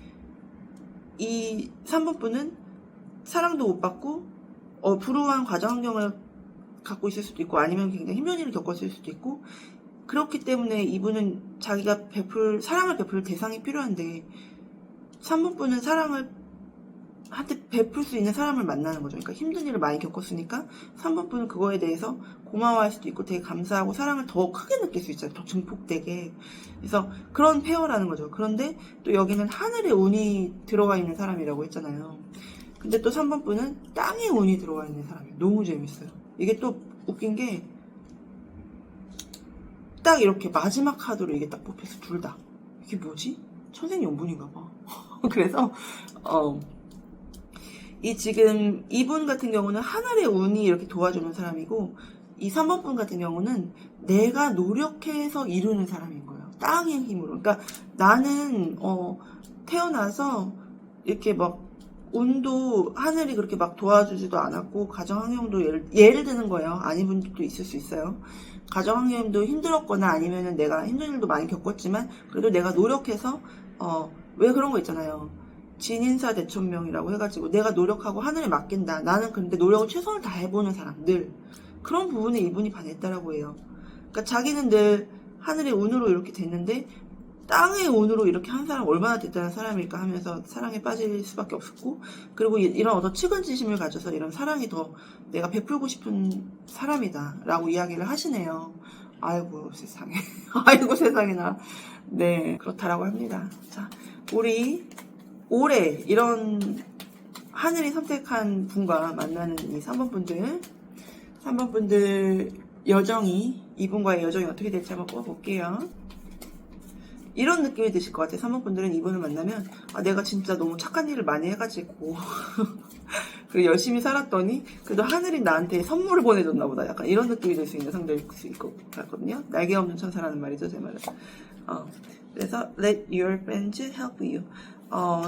이 3번 분은 사랑도 못 받고 불우한 가정 환경을 갖고 있을 수도 있고 아니면 굉장히 힘든 일을 겪었을 수도 있고 그렇기 때문에 이분은 자기가 사랑을 베풀 대상이 필요한데 3번 분은 한테 베풀 수 있는 사람을 만나는 거죠. 그러니까 힘든 일을 많이 겪었으니까 3번 분은 그거에 대해서 고마워할 수도 있고 되게 감사하고 사랑을 더 크게 느낄 수 있잖아요. 더 증폭되게. 그래서 그런 페어라는 거죠. 그런데 또 여기는 하늘에 운이 들어와 있는 사람이라고 했잖아요. 근데 또 3번 분은 땅에 운이 들어와 있는 사람이에요. 너무 재밌어요. 이게 또 웃긴 게 딱 이렇게 마지막 카드로 이게 딱 뽑혀서 둘 다. 이게 뭐지? 천생연분인가 봐. 그래서 지금 이분 같은 경우는 하늘의 운이 이렇게 도와주는 사람이고 이 3번 분 같은 경우는 내가 노력해서 이루는 사람인 거예요. 땅의 힘으로. 그러니까 나는 태어나서 이렇게 막 운도 하늘이 그렇게 막 도와주지도 않았고 가정 환경도 예를 드는 거예요. 아닌 분들도 있을 수 있어요. 가정 환경도 힘들었거나 아니면은 내가 힘든 일도 많이 겪었지만 그래도 내가 노력해서 왜 그런 거 있잖아요. 진인사 대천명이라고 해가지고 내가 노력하고 하늘에 맡긴다. 나는 근데 노력을 최선을 다해보는 사람 늘 그런 부분에 이분이 반했다라고 해요. 그러니까 자기는 늘 하늘의 운으로 이렇게 됐는데 땅의 운으로 이렇게 한 사람 얼마나 대단한 사람일까 하면서 사랑에 빠질 수밖에 없었고 그리고 이런 어떤 측은지심을 가져서 이런 사랑이 더 내가 베풀고 싶은 사람이다 라고 이야기를 하시네요. 아이고 세상에 아이고 세상에나 네 그렇다라고 합니다. 자 우리 올해 이런 하늘이 선택한 분과 만나는 이 3번 분들 여정이 이분과의 여정이 어떻게 될지 한번 뽑아볼게요. 이런 느낌이 드실 것 같아요. 3번 분들은 이분을 만나면 내가 진짜 너무 착한 일을 많이 해가지고 그리고 열심히 살았더니 그래도 하늘이 나한테 선물을 보내줬나 보다. 약간 이런 느낌이 들 수 있는 상대일 수 있을 것 같거든요. 날개 없는 천사라는 말이죠. 제 말은. 그래서 let your friends help you.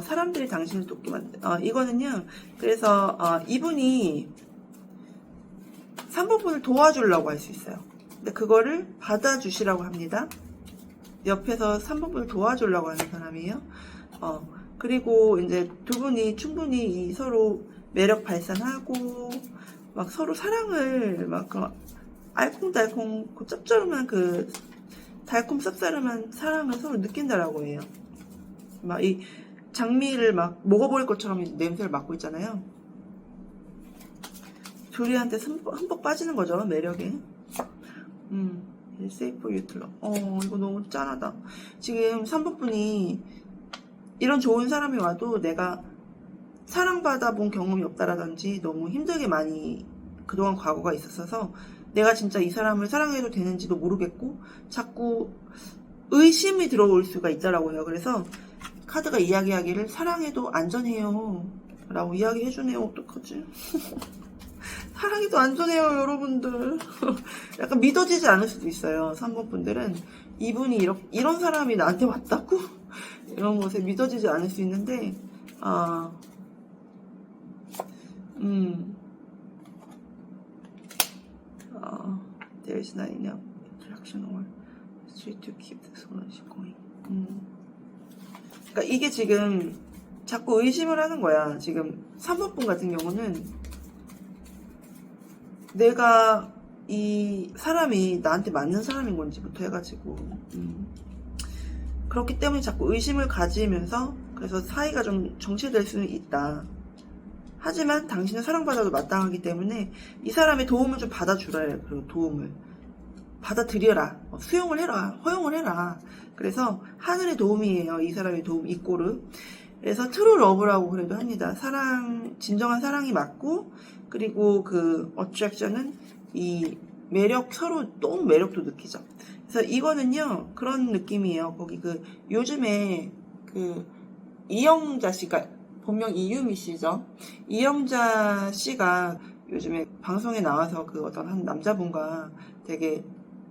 사람들이 당신을 돕게 만든다. 이거는요. 그래서 이분이 3번 분을 도와주려고 할 수 있어요. 근데 그거를 받아주시라고 합니다. 옆에서 3번 분을 도와주려고 하는 사람이에요. 그리고 이제 두 분이 충분히 서로 매력 발산하고 막 서로 사랑을 막 알콩달콩 짭조름한 달콤 쌉싸름한 사랑을 서로 느낀다라고 해요. 막 이 장미를 막 먹어버릴 것처럼 냄새를 맡고 있잖아요. 둘이한테 흠뻑 빠지는 거죠, 매력에. 세이프 유틀러. 이거 너무 짠하다. 지금 3번 분이 이런 좋은 사람이 와도 내가 사랑받아 본 경험이 없다라든지 너무 힘들게 많이 그동안 과거가 있었어서 내가 진짜 이 사람을 사랑해도 되는지도 모르겠고 자꾸 의심이 들어올 수가 있다라고 해요. 그래서 카드가 이야기하기를 사랑해도 안전해요 라고 이야기해주네요. 어떡하지? 사랑해도 안전해요 여러분들. 약간 믿어지지 않을 수도 있어요. 3번 분들은 이분이 이런 사람이 나한테 왔다고? 이런 것에 믿어지지 않을 수 있는데 there is not enough attraction or street to keep this relationship going. 그러니까 이게 지금 자꾸 의심을 하는 거야. 지금 3번 분 같은 경우는 내가 이 사람이 나한테 맞는 사람인 건지부터 해가지고 그렇기 때문에 자꾸 의심을 가지면서 그래서 사이가 좀 정체될 수는 있다. 하지만 당신은 사랑받아도 마땅하기 때문에 이 사람의 도움을 좀 받아주라. 그리고 도움을 받아들여라. 수용을 해라. 허용을 해라. 그래서 하늘의 도움이에요. 이 사람의 도움 이꼬르. 그래서 트루 러브라고 그래도 합니다. 진정한 사랑이 맞고 그리고 그 어트랙션은 이 매력 서로 너무 매력도 느끼죠. 그래서 이거는요 그런 느낌이에요. 거기 요즘에 이영자 씨가 본명 이유미 씨죠. 이영자 씨가 요즘에 방송에 나와서 어떤 한 남자분과 되게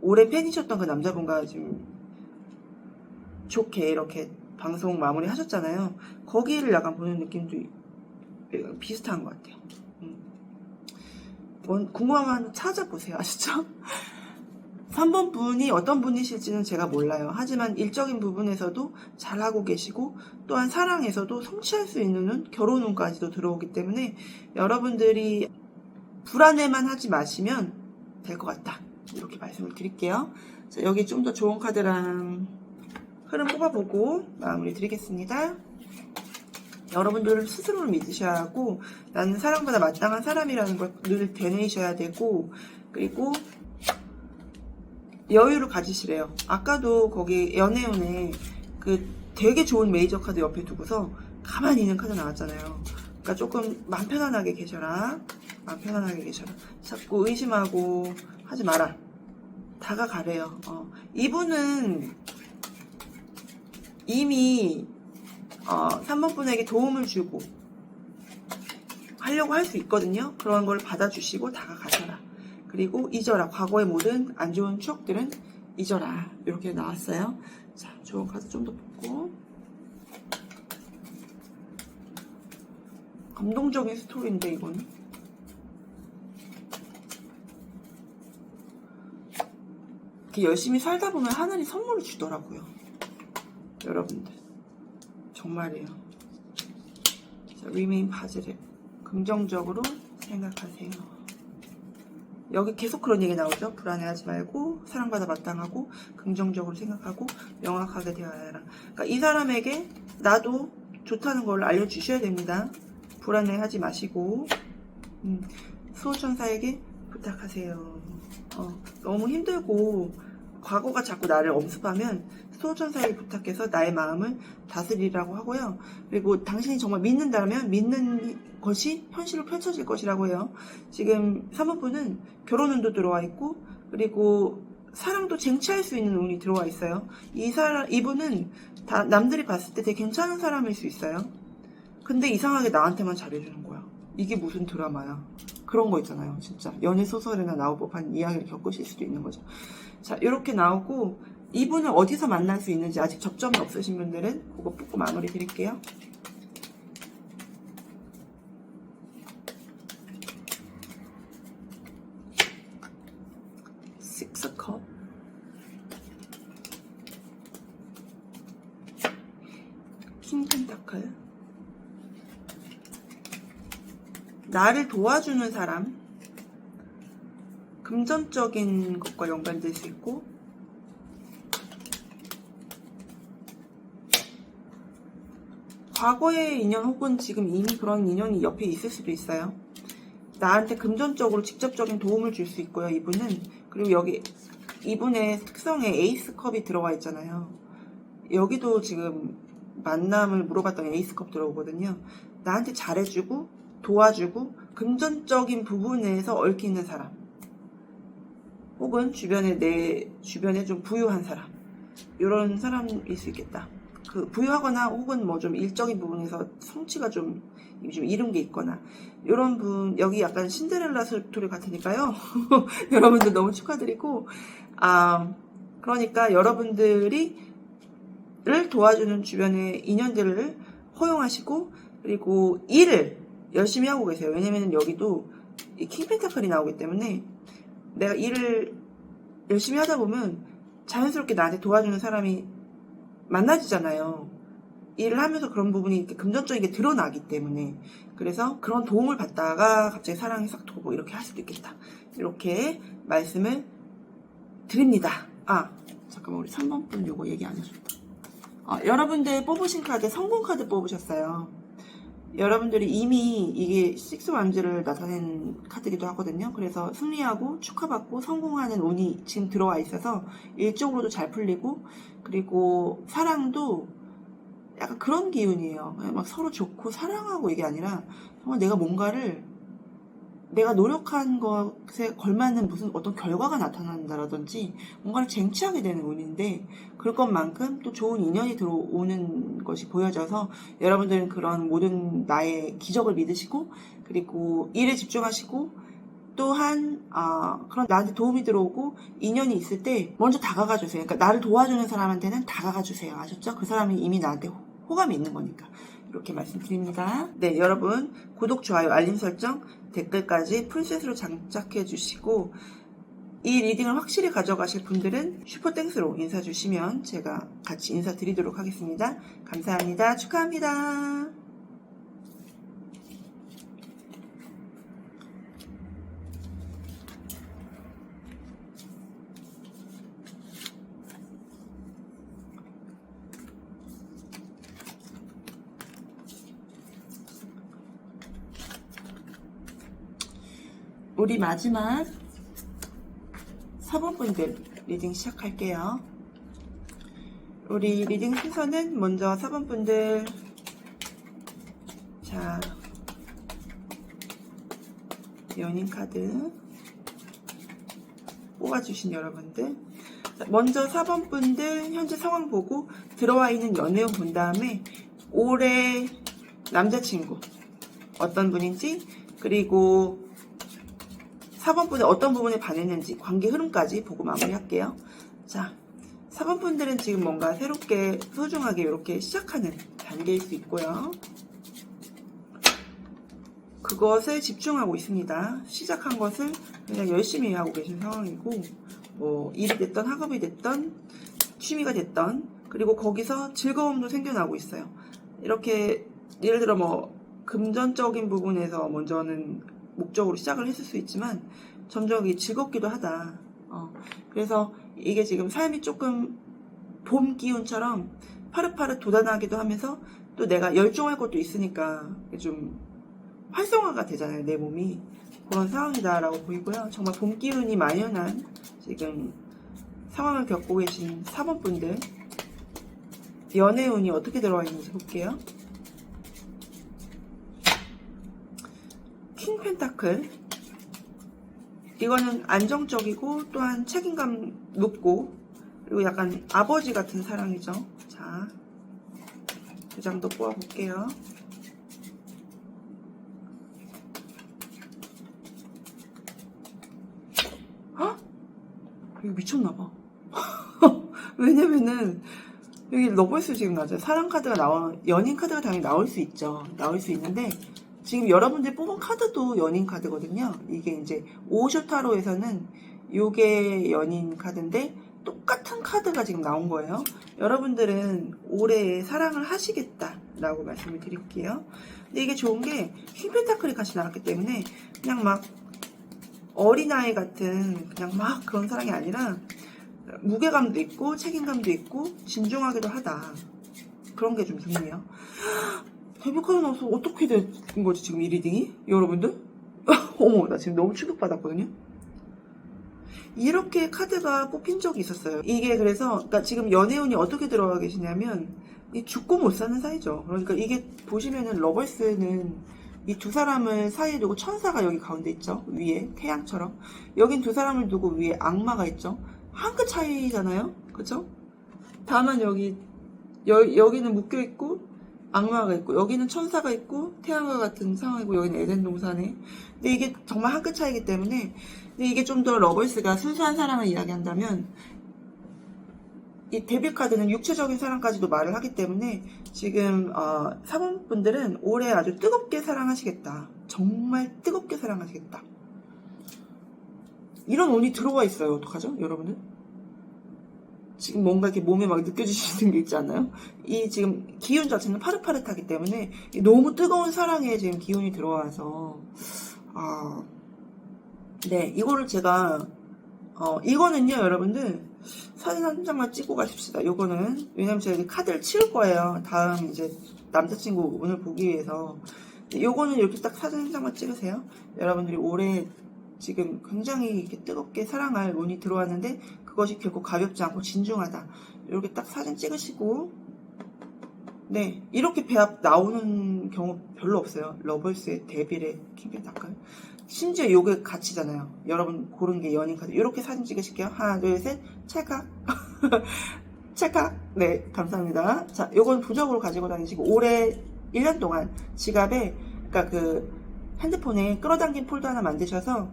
오랜 팬이셨던 그 남자분과 지금 좋게 이렇게 방송 마무리 하셨잖아요. 거기를 약간 보는 느낌도 비슷한 것 같아요. 궁금하면 찾아보세요. 아시죠? 3번 분이 어떤 분이실지는 제가 몰라요. 하지만 일적인 부분에서도 잘하고 계시고 또한 사랑에서도 성취할 수 있는 운, 결혼 운까지도 들어오기 때문에 여러분들이 불안해만 하지 마시면 될 것 같다. 이렇게 말씀을 드릴게요. 자, 여기 좀 더 좋은 카드랑 흐름 뽑아보고 마무리 드리겠습니다. 여러분들은 스스로를 믿으셔야 하고 나는 사랑보다 마땅한 사람이라는 걸 늘 되뇌이셔야 되고 그리고 여유를 가지시래요. 아까도 거기 연애운에 그 되게 좋은 메이저 카드 옆에 두고서 가만히 있는 카드 나왔잖아요. 그러니까 조금 마음 편안하게 계셔라. 마음 편안하게 계셔라. 자꾸 의심하고 하지 마라. 다가가래요. 이분은 이미 3번 분에게 도움을 주고 하려고 할 수 있거든요. 그런 걸 받아주시고 다가가셔라. 그리고 잊어라. 과거의 모든 안 좋은 추억들은 잊어라. 이렇게 나왔어요. 자, 좋은 카드 좀 더 뽑고. 감동적인 스토리인데 이거는. 이렇게 열심히 살다 보면 하늘이 선물을 주더라고요. 여러분들. 정말이에요. 자, remain positive. 긍정적으로 생각하세요. 여기 계속 그런 얘기 나오죠. 불안해하지 말고 사랑받아 마땅하고 긍정적으로 생각하고 명확하게 대화해야 해라. 그러니까 이 사람에게 나도 좋다는 걸 알려주셔야 됩니다. 불안해하지 마시고 수호천사에게 부탁하세요. 너무 힘들고 과거가 자꾸 나를 엄습하면 수호천사에게 부탁해서 나의 마음을 다스리라고 하고요. 그리고 당신이 정말 믿는다면 믿는 것이 현실로 펼쳐질 것이라고 해요. 지금 3번 분은 결혼운도 들어와 있고 그리고 사랑도 쟁취할 수 있는 운이 들어와 있어요. 이분은 다 남들이 봤을 때 되게 괜찮은 사람일 수 있어요. 근데 이상하게 나한테만 잘해주는 거야. 이게 무슨 드라마야. 그런 거 있잖아요. 진짜 연애 소설이나 나올 법한 이야기를 겪으실 수도 있는 거죠. 자, 이렇게 나오고 이분을 어디서 만날 수 있는지 아직 접점이 없으신 분들은 그거 뽑고 마무리 드릴게요. Six of Cups. 킹 펜타클. 나를 도와주는 사람. 금전적인 것과 연관될 수 있고 과거의 인연 혹은 지금 이미 그런 인연이 옆에 있을 수도 있어요. 나한테 금전적으로 직접적인 도움을 줄 수 있고요. 이분은. 그리고 여기 이분의 특성에 에이스컵이 들어가 있잖아요. 여기도 지금 만남을 물어봤더니 에이스컵 들어오거든요. 나한테 잘해주고 도와주고 금전적인 부분에서 얽히는 사람 혹은 내 주변에 좀 부유한 사람 이런 사람일 수 있겠다. 그 부유하거나 혹은 뭐 좀 일적인 부분에서 성취가 좀 이룬 게 있거나 이런 분. 여기 약간 신데렐라 스토리 같으니까요. 여러분들 너무 축하드리고 그러니까 여러분들이 도와주는 주변의 인연들을 허용하시고 그리고 일을 열심히 하고 계세요. 왜냐면 여기도 이 킹펜타클이 나오기 때문에 내가 일을 열심히 하다 보면 자연스럽게 나한테 도와주는 사람이 만나지잖아요. 일을 하면서 그런 부분이 이렇게 금전적인 게 드러나기 때문에. 그래서 그런 도움을 받다가 갑자기 사랑이 싹 도고 이렇게 할 수도 있겠다. 이렇게 말씀을 드립니다. 잠깐만, 우리 3번 분 요거 얘기 안 해줬다. 여러분들 뽑으신 카드 성공 카드 뽑으셨어요. 여러분들이 이미 이게 식스 완즈를 나타낸 카드기도 하거든요. 그래서 승리하고 축하받고 성공하는 운이 지금 들어와 있어서 일적으로도 잘 풀리고 그리고 사랑도 약간 그런 기운이에요. 그냥 막 서로 좋고 사랑하고 이게 아니라 정말 내가 뭔가를 내가 노력한 것에 걸맞는 무슨 어떤 결과가 나타난다라든지 뭔가를 쟁취하게 되는 운인데 그럴 것만큼 또 좋은 인연이 들어오는 것이 보여져서 여러분들은 그런 모든 나의 기적을 믿으시고 그리고 일에 집중하시고 또한 그런 나한테 도움이 들어오고 인연이 있을 때 먼저 다가가 주세요. 그러니까 나를 도와주는 사람한테는 다가가 주세요. 아셨죠? 그 사람이 이미 나한테 호감이 있는 거니까. 이렇게 말씀드립니다. 네, 여러분 구독, 좋아요, 알림 설정, 댓글까지 풀셋으로 장착해 주시고 이 리딩을 확실히 가져가실 분들은 슈퍼땡스로 인사 주시면 제가 같이 인사드리도록 하겠습니다. 감사합니다. 축하합니다. 우리 마지막 4번분들 리딩 시작할게요. 우리 리딩 순서는 먼저 4번분들, 자, 연인 카드 뽑아주신 여러분들, 먼저 4번분들 현재 상황 보고 들어와 있는 연애운 본 다음에 올해 남자친구 어떤 분인지, 그리고 4번분이 어떤 부분에 반했는지 관계 흐름까지 보고 마무리할게요. 자, 4번분들은 지금 뭔가 새롭게 소중하게 이렇게 시작하는 단계일 수 있고요. 그것에 집중하고 있습니다. 시작한 것을 그냥 열심히 하고 계신 상황이고, 뭐 일이 됐던 학업이 됐던 취미가 됐던, 그리고 거기서 즐거움도 생겨나고 있어요. 이렇게 예를 들어 뭐 금전적인 부분에서 먼저는 목적으로 시작을 했을 수 있지만 점점 이게 즐겁기도 하다. 그래서 이게 지금 삶이 조금 봄 기운처럼 파릇파릇 돋아나기도 하면서 또 내가 열중할 것도 있으니까 좀 활성화가 되잖아요, 내 몸이. 그런 상황이다라고 보이고요. 정말 봄 기운이 만연한 지금 상황을 겪고 계신 4번분들 연애운이 어떻게 들어와 있는지 볼게요. 킹 펜타클, 이거는 안정적이고 또한 책임감 높고 그리고 약간 아버지 같은 사랑이죠. 자, 두 장도 뽑아볼게요. 헉? 이거 미쳤나봐. 왜냐면은 여기 러버스 지금 나죠. 사랑 카드가 연인 카드가 당연히 나올 수 있죠. 나올 수 있는데 지금 여러분들이 뽑은 카드도 연인 카드거든요. 이게 이제 오쇼타로에서는 요게 연인 카드인데 똑같은 카드가 지금 나온 거예요. 여러분들은 올해 사랑을 하시겠다라고 말씀을 드릴게요. 근데 이게 좋은 게 킹펜타클이 같이 나왔기 때문에 그냥 막 어린아이 같은 그냥 막 그런 사랑이 아니라 무게감도 있고 책임감도 있고 진중하기도 하다. 그런 게 좀 좋네요. 데뷔카드 나와서 어떻게 된 거지 지금 이 리딩이? 여러분들? 어머, 나 지금 너무 충격받았거든요. 이렇게 카드가 뽑힌 적이 있었어요. 이게 그래서 그러니까 지금 연애운이 어떻게 들어가 계시냐면 죽고 못 사는 사이죠. 그러니까 이게 보시면은 러버스는 이 두 사람을 사이에 두고 천사가 여기 가운데 있죠. 위에 태양처럼. 여긴 두 사람을 두고 위에 악마가 있죠. 한 끗 차이잖아요. 그쵸? 다만 여기는 묶여있고 악마가 있고 여기는 천사가 있고 태양과 같은 상황이고 여기는 에덴 동산에. 근데 이게 정말 한 끗 차이기 때문에, 근데 이게 좀 더 러버스가 순수한 사랑을 이야기한다면 이 데뷔 카드는 육체적인 사랑까지도 말을 하기 때문에 지금 4번분들은 올해 아주 뜨겁게 사랑하시겠다. 정말 뜨겁게 사랑하시겠다. 이런 운이 들어와 있어요. 어떡하죠, 여러분들? 지금 뭔가 이렇게 몸에 막 느껴지시는 게 있지 않나요? 이 지금 기운 자체는 파릇파릇하기 때문에 너무 뜨거운 사랑에 지금 기운이 들어와서 네, 이거를 제가 이거는요, 여러분들 사진 한 장만 찍고 가십시다. 요거는 왜냐면 제가 카드를 치울 거예요. 다음 이제 남자친구 오늘 보기 위해서. 요거는 이렇게 딱 사진 한 장만 찍으세요. 여러분들이 올해 지금 굉장히 이렇게 뜨겁게 사랑할 운이 들어왔는데 그것이 결코 가볍지 않고 진중하다. 이렇게 딱 사진 찍으시고, 네, 이렇게 배합 나오는 경우 별로 없어요. 러버스의 데빌의 킹펜타클. 심지어 요게 같이잖아요. 여러분 고른 게 연인 카드. 이렇게 사진 찍으실게요. 하나, 둘, 셋, 찰칵. 찰칵. 네, 감사합니다. 자, 요건 부적으로 가지고 다니시고 올해 1년 동안 지갑에, 그러니까 그 핸드폰에 끌어당긴 폴더 하나 만드셔서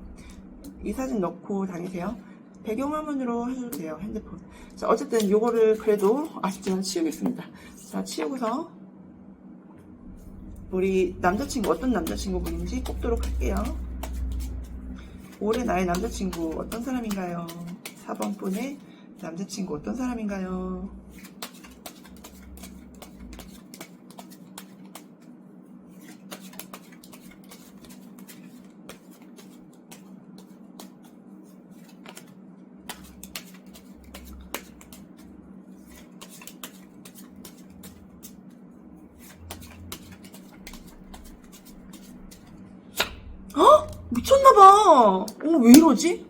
이 사진 넣고 다니세요. 배경화면으로 하셔도 돼요, 핸드폰. 자, 어쨌든 요거를 그래도 아쉽지만 치우겠습니다. 자, 치우고서 우리 남자친구, 어떤 남자친구분인지 뽑도록 할게요. 올해 나의 남자친구 어떤 사람인가요? 4번 분의 남자친구 어떤 사람인가요? 미쳤나봐. 왜 이러지?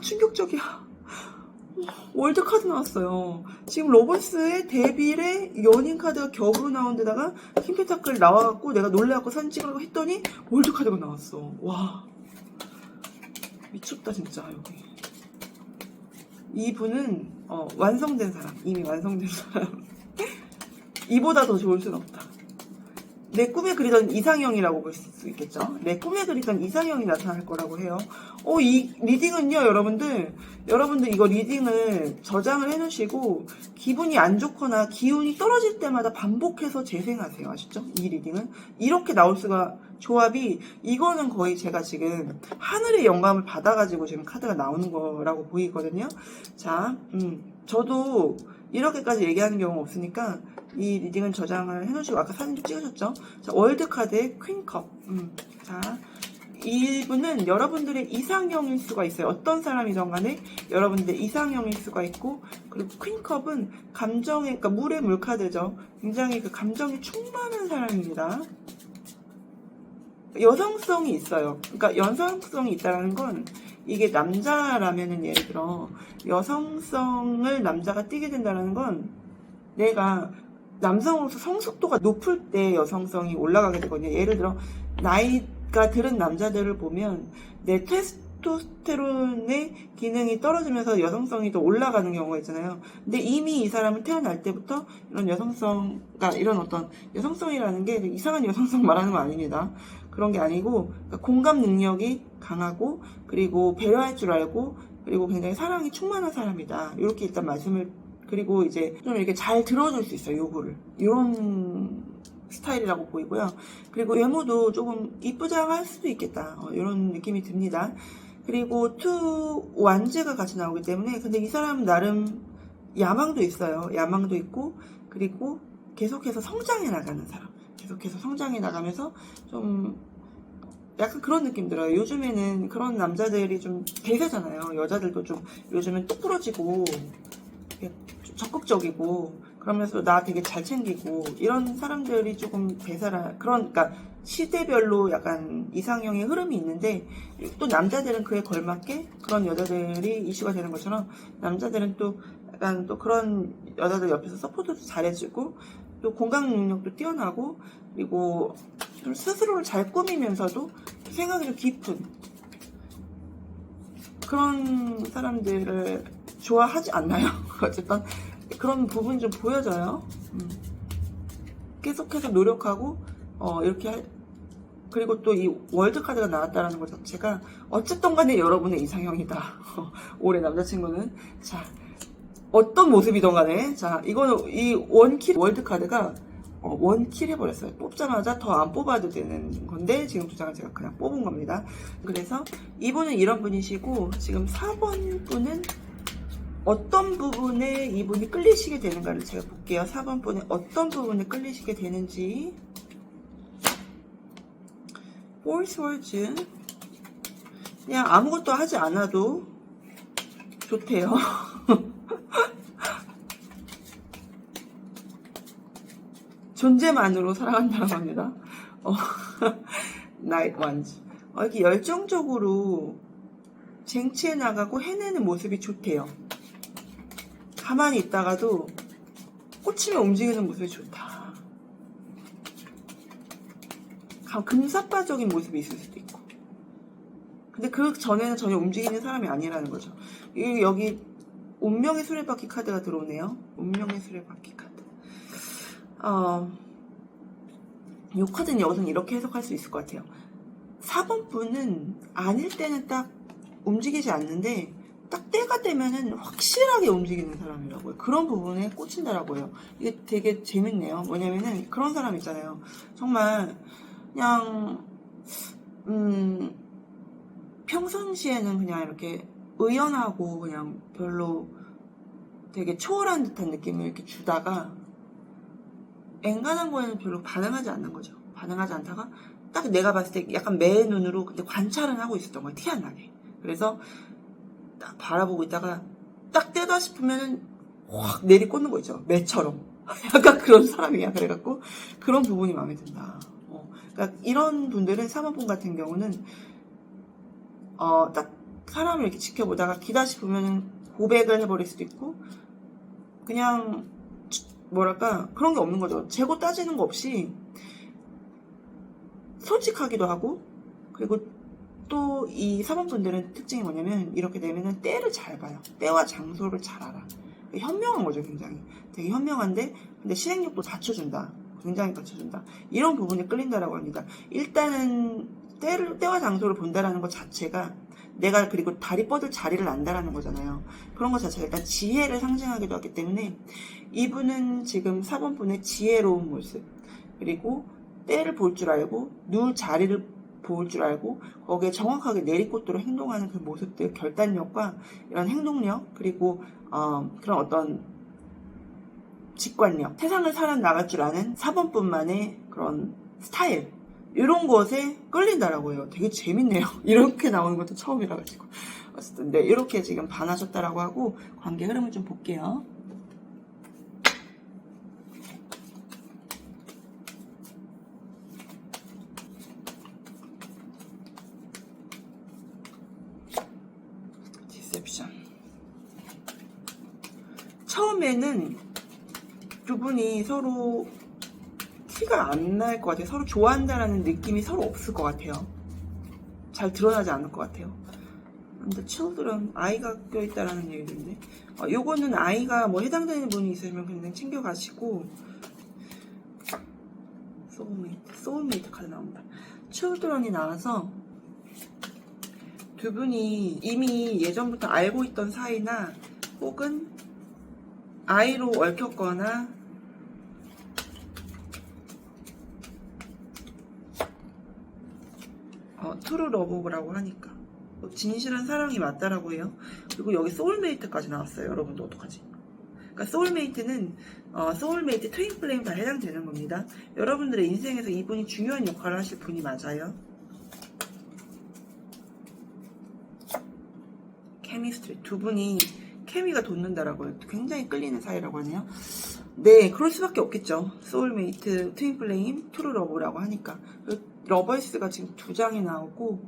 충격적이야. 월드카드 나왔어요. 지금 로버스의 데빌의 연인 카드가 겹으로 나온 데다가 킹페타클 나와갖고 내가 놀래갖고 사진 찍으려고 했더니 월드카드가 나왔어. 와, 미쳤다 진짜. 여기 이분은 완성된 사람, 이미 완성된 사람. 이보다 더 좋을 순 없다. 내 꿈에 그리던 이상형이라고 볼 수 있겠죠. 내 꿈에 그리던 이상형이 나타날 거라고 해요. 이 리딩은요, 여러분들 이거 리딩을 저장을 해놓으시고 기분이 안 좋거나 기운이 떨어질 때마다 반복해서 재생하세요. 아시죠? 이 리딩은 이렇게 나올 수가, 조합이, 이거는 거의 제가 지금 하늘의 영감을 받아가지고 지금 카드가 나오는 거라고 보이거든요. 자, 저도 이렇게까지 얘기하는 경우가 없으니까 이 리딩은 저장을 해놓으시고, 아까 사진도 찍으셨죠? 자, 월드카드의 퀸컵. 자, 이분은 여러분들의 이상형일 수가 있어요. 어떤 사람이든 간에 여러분들의 이상형일 수가 있고, 그리고 퀸컵은 감정의, 그러니까 물의 물카드죠. 굉장히 그 감정이 충만한 사람입니다. 여성성이 있어요. 그러니까 여성성이 있다는 건, 이게 남자라면은 예를 들어 여성성을 남자가 띠게 된다는 건, 내가 남성으로서 성숙도가 높을 때 여성성이 올라가게 되거든요. 예를 들어 나이가 들은 남자들을 보면 내 테스토스테론의 기능이 떨어지면서 여성성이 더 올라가는 경우가 있잖아요. 근데 이미 이 사람은 태어날 때부터 이런 여성성, 그러니까 이런 어떤 여성성이라는 게 이상한 여성성 말하는 거 아닙니다. 그런 게 아니고, 그러니까 공감 능력이 강하고, 그리고 배려할 줄 알고, 그리고 굉장히 사랑이 충만한 사람이다. 이렇게 일단 말씀을, 그리고 이제 좀 이렇게 잘 들어줄 수 있어요, 요구를. 이런 스타일이라고 보이고요. 그리고 외모도 조금 이쁘장할 수도 있겠다. 이런 느낌이 듭니다. 그리고 투 완제가 같이 나오기 때문에, 근데 이 사람은 나름 야망도 있어요. 야망도 있고, 그리고 계속해서 성장해 나가는 사람. 계속해서 성장해 나가면서 좀 약간 그런 느낌 들어요. 요즘에는 그런 남자들이 좀 대세잖아요. 여자들도 좀 요즘엔 똑 부러지고 좀 적극적이고, 그러면서 나 되게 잘 챙기고, 이런 사람들이 조금 대세라, 그러니까 시대별로 약간 이상형의 흐름이 있는데, 또 남자들은 그에 걸맞게 그런 여자들이 이슈가 되는 것처럼, 남자들은 또 약간 또 그런 여자들 옆에서 서포트도 잘해주고, 또 공감 능력도 뛰어나고, 그리고 좀 스스로를 잘 꾸미면서도 생각이 좀 깊은 그런 사람들을 좋아하지 않나요? 어쨌든 그런 부분이 좀 보여져요. 계속해서 노력하고 이렇게 그리고 또 이 월드카드가 나왔다는 것 자체가 어쨌든 간에 여러분의 이상형이다. 올해 남자친구는. 자, 어떤 모습이든 간에, 자, 이거는 이 원킬 월드카드가 원킬 해버렸어요. 뽑자마자 더 안 뽑아도 되는 건데, 지금 두 장을 제가 그냥 뽑은 겁니다. 그래서 이분은 이런 분이시고, 지금 4번 분은 어떤 부분에 이분이 끌리시게 되는가를 제가 볼게요. 4번 분은 어떤 부분에 끌리시게 되는지. Four Swords. 그냥 아무것도 하지 않아도 좋대요. 존재만으로 사랑한다고 합니다. Night Ones. 이렇게 열정적으로 쟁취해 나가고 해내는 모습이 좋대요. 가만히 있다가도 꽂히면 움직이는 모습이 좋다. 금사빠적인 모습이 있을 수도 있고. 근데 그 전에는 전혀 움직이는 사람이 아니라는 거죠. 여기 운명의 수레바퀴 카드가 들어오네요. 운명의 수레바퀴 카드. 이 카드는 여기서는 이렇게 해석할 수 있을 것 같아요. 4번 분은 아닐 때는 딱 움직이지 않는데 딱 때가 되면은 확실하게 움직이는 사람이라고요. 그런 부분에 꽂힌다라고요. 이게 되게 재밌네요. 뭐냐면은 그런 사람 있잖아요. 정말 그냥 평상시에는 그냥 이렇게 의연하고 그냥 별로 되게 초월한 듯한 느낌을 이렇게 주다가 엔간한 거에는 별로 반응하지 않는 거죠. 반응하지 않다가 딱 내가 봤을 때 약간 매의 눈으로 근데 관찰은 하고 있었던 거예요. 티 안 나게. 그래서 딱 바라보고 있다가 딱 때다 싶으면은 확 내리꽂는 거 있죠. 매처럼. 약간 그런 사람이야. 그래갖고 그런 부분이 마음에 든다. 그러니까 이런 분들은 3번분 같은 경우는 딱 사람을 이렇게 지켜보다가 기다 싶으면은 고백을 해버릴 수도 있고 그냥 뭐랄까 그런 게 없는 거죠. 재고 따지는 거 없이 솔직하기도 하고 그리고 또 이 4번분들은 특징이 뭐냐면 이렇게 되면은 때를 잘 봐요. 때와 장소를 잘 알아. 현명한 거죠. 굉장히 되게 현명한데 근데 실행력도 갖춰준다. 굉장히 갖춰준다. 이런 부분이 끌린다라고 합니다. 일단은 때와 장소를 본다라는 것 자체가 내가 그리고 다리 뻗을 자리를 안다라는 거잖아요. 그런 것 자체가 일단 지혜를 상징하기도 하기 때문에 이분은 지금 4번분의 지혜로운 모습 그리고 때를 볼 줄 알고 누울 자리를 볼 줄 알고 거기에 정확하게 내리꽂도록 행동하는 그 모습들 결단력과 이런 행동력 그리고 그런 어떤 직관력 세상을 살아나갈 줄 아는 4번뿐만의 그런 스타일 이런 것에 끌린다라고 해요. 되게 재밌네요. 이렇게 나오는 것도 처음이라 가지고 어쨌든 네, 이렇게 지금 반하셨다라고 하고 관계 흐름을 좀 볼게요. 디셉션. 처음에는 두 분이 서로 티가 안 날 것 같아요. 서로 좋아한다라는 느낌이 서로 없을 것 같아요. 잘 드러나지 않을 것 같아요. 근데 children, 아이가 껴있다라는 얘기인데 요거는 아이가 뭐 해당되는 분이 있으면 그냥 챙겨가시고 소울메이트 카드 나옵니다. children이 나와서 두 분이 이미 예전부터 알고 있던 사이나 혹은 아이로 얽혔거나 트루 러브라고 하니까 진실한 사랑이 맞다라고 해요. 그리고 여기 소울메이트까지 나왔어요. 여러분도 어떡하지? 그러니까 소울메이트는 소울메이트, 트윈 플레임 다 해당되는 겁니다. 여러분들의 인생에서 이분이 중요한 역할을 하실 분이 맞아요. 케미스트리 두 분이 케미가 돋는다라고 해요. 굉장히 끌리는 사이라고 하네요. 네, 그럴 수밖에 없겠죠. 소울메이트, 트윈 플레임, 트루 러브라고 하니까. 러버이스가 지금 2장이 나오고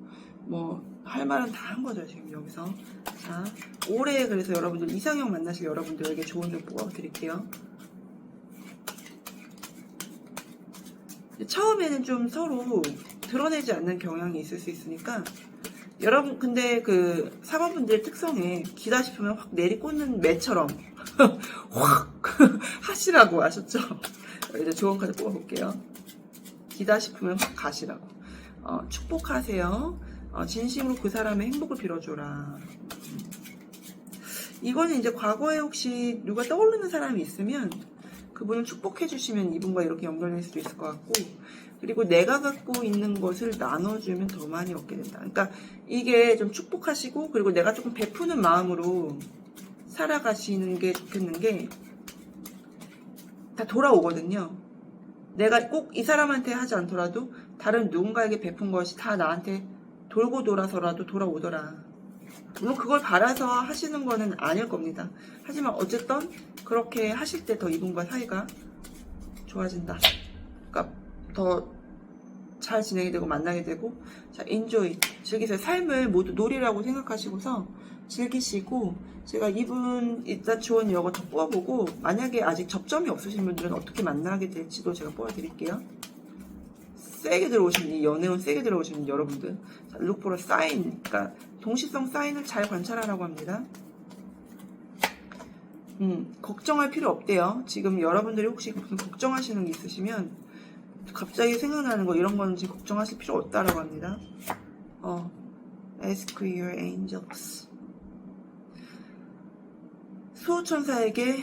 뭐 할 말은 다 한 거죠 지금 여기서. 자, 올해 그래서 여러분들 이상형 만나실 여러분들에게 조언 좀 뽑아드릴게요. 처음에는 좀 서로 드러내지 않는 경향이 있을 수 있으니까 여러분 근데 그 4번분들의 특성에 기다 싶으면 확 내리꽂는 매처럼 확 하시라고 아셨죠? 이제 좋은 카드 뽑아볼게요. 기다 싶으면 확 가시라고. 축복하세요. 진심으로 그 사람의 행복을 빌어줘라. 이거는 이제 과거에 혹시 누가 떠오르는 사람이 있으면 그분을 축복해주시면 이분과 이렇게 연결될 수도 있을 것 같고 그리고 내가 갖고 있는 것을 나눠주면 더 많이 얻게 된다. 그러니까 이게 좀 축복하시고 그리고 내가 조금 베푸는 마음으로 살아가시는 게 좋겠는 게 다 돌아오거든요. 내가 꼭 이 사람한테 하지 않더라도 다른 누군가에게 베푼 것이 다 나한테 돌고 돌아서라도 돌아오더라. 물론 그걸 바라서 하시는 거는 아닐 겁니다. 하지만 어쨌든 그렇게 하실 때 더 이분과 사이가 좋아진다. 그러니까 더 잘 지내게 되고 만나게 되고 자 인조이 즐기세요. 삶을 모두 놀이라고 생각하시고서 즐기시고 제가 이분 일단 조언 이거 더 뽑아보고 만약에 아직 접점이 없으신 분들은 어떻게 만나게 될지도 제가 뽑아드릴게요. 세게 들어오신 이 연애운 세게 들어오신 여러분들 자, look for a sign 그러니까 동시성 사인을 잘 관찰하라고 합니다. 걱정할 필요 없대요. 지금 여러분들이 혹시 무슨 걱정하시는 게 있으시면 갑자기 생각나는 거 이런 거는 지금 걱정하실 필요 없다라고 합니다. Ask your angels. 수호천사에게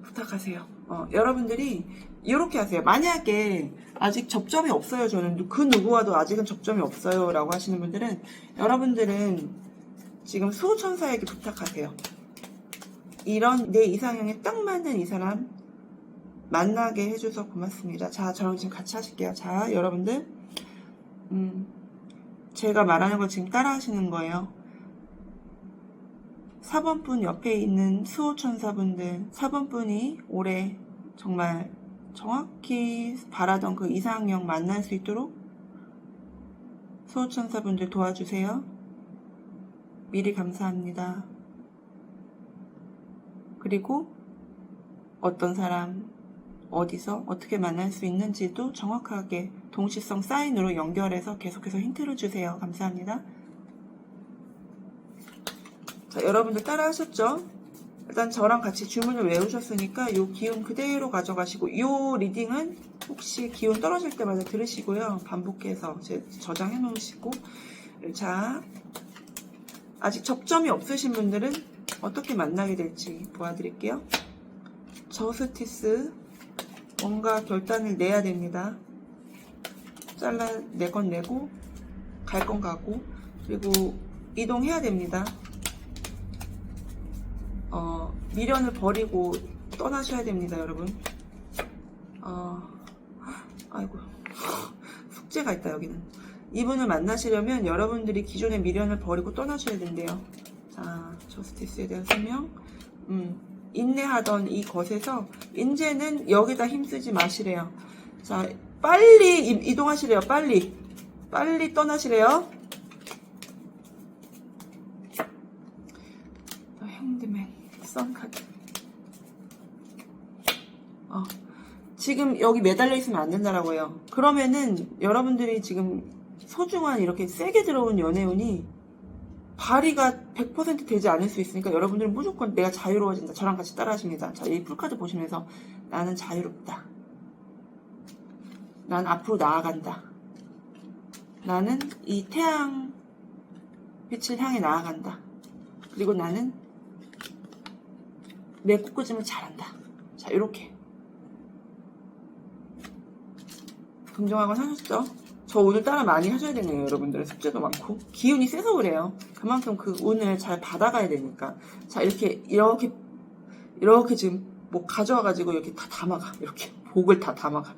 부탁하세요. 여러분들이 이렇게 하세요. 만약에 아직 접점이 없어요. 저는 그 누구와도 아직은 접점이 없어요 라고 하시는 분들은, 여러분들은 지금 수호천사에게 부탁하세요. 이런 내 이상형에 딱 맞는 이 사람 만나게 해줘서 고맙습니다. 자, 저랑 지금 같이 하실게요. 자, 여러분들, 제가 말하는 걸 지금 따라 하시는 거예요. 4번분 옆에 있는 수호천사분들, 4번분이 올해 정말 정확히 바라던 그 이상형 만날 수 있도록 수호천사분들 도와주세요. 미리 감사합니다. 그리고 어떤 사람, 어디서 어떻게 만날 수 있는지도 정확하게 동시성 사인으로 연결해서 계속해서 힌트를 주세요. 감사합니다. 자, 여러분들 따라 하셨죠? 일단 저랑 같이 주문을 외우셨으니까 이 기운 그대로 가져가시고, 이 리딩은 혹시 기운 떨어질 때마다 들으시고요. 반복해서 저장해 놓으시고. 자, 아직 접점이 없으신 분들은 어떻게 만나게 될지 보여드릴게요. 저스티스, 뭔가 결단을 내야 됩니다. 내 건 내고 갈 건 가고, 그리고 이동해야 됩니다. 미련을 버리고 떠나셔야 됩니다, 여러분. 아이고, 숙제가 있다, 여기는. 이분을 만나시려면 여러분들이 기존의 미련을 버리고 떠나셔야 된대요. 자, 저스티스에 대한 설명. 인내하던 이 것에서 이제는 여기다 힘쓰지 마시래요. 자, 빨리 이동하시래요. 빨리 떠나시래요. 핸드맨 썬카드. 지금 여기 매달려 있으면 안 된다라고 해요. 그러면은 여러분들이 지금 소중한 이렇게 세게 들어온 연애운이 발휘가 100% 되지 않을 수 있으니까 여러분들은 무조건 내가 자유로워진다. 저랑 같이 따라 하십니다. 자, 이 풀카드 보시면서 나는 자유롭다. 난 앞으로 나아간다. 나는 이 태양 빛을 향해 나아간다. 그리고 나는 내 꿈꾸짐을 잘한다. 자, 이렇게 긍정하고 사셨죠? 저 오늘 따라 많이 하셔야 되네요. 여러분들 숙제도 많고 기운이 세서 그래요. 그만큼 그 운을 잘 받아가야 되니까. 자, 이렇게 지금 뭐 가져와가지고 이렇게 다 담아가. 이렇게 복을 다 담아가.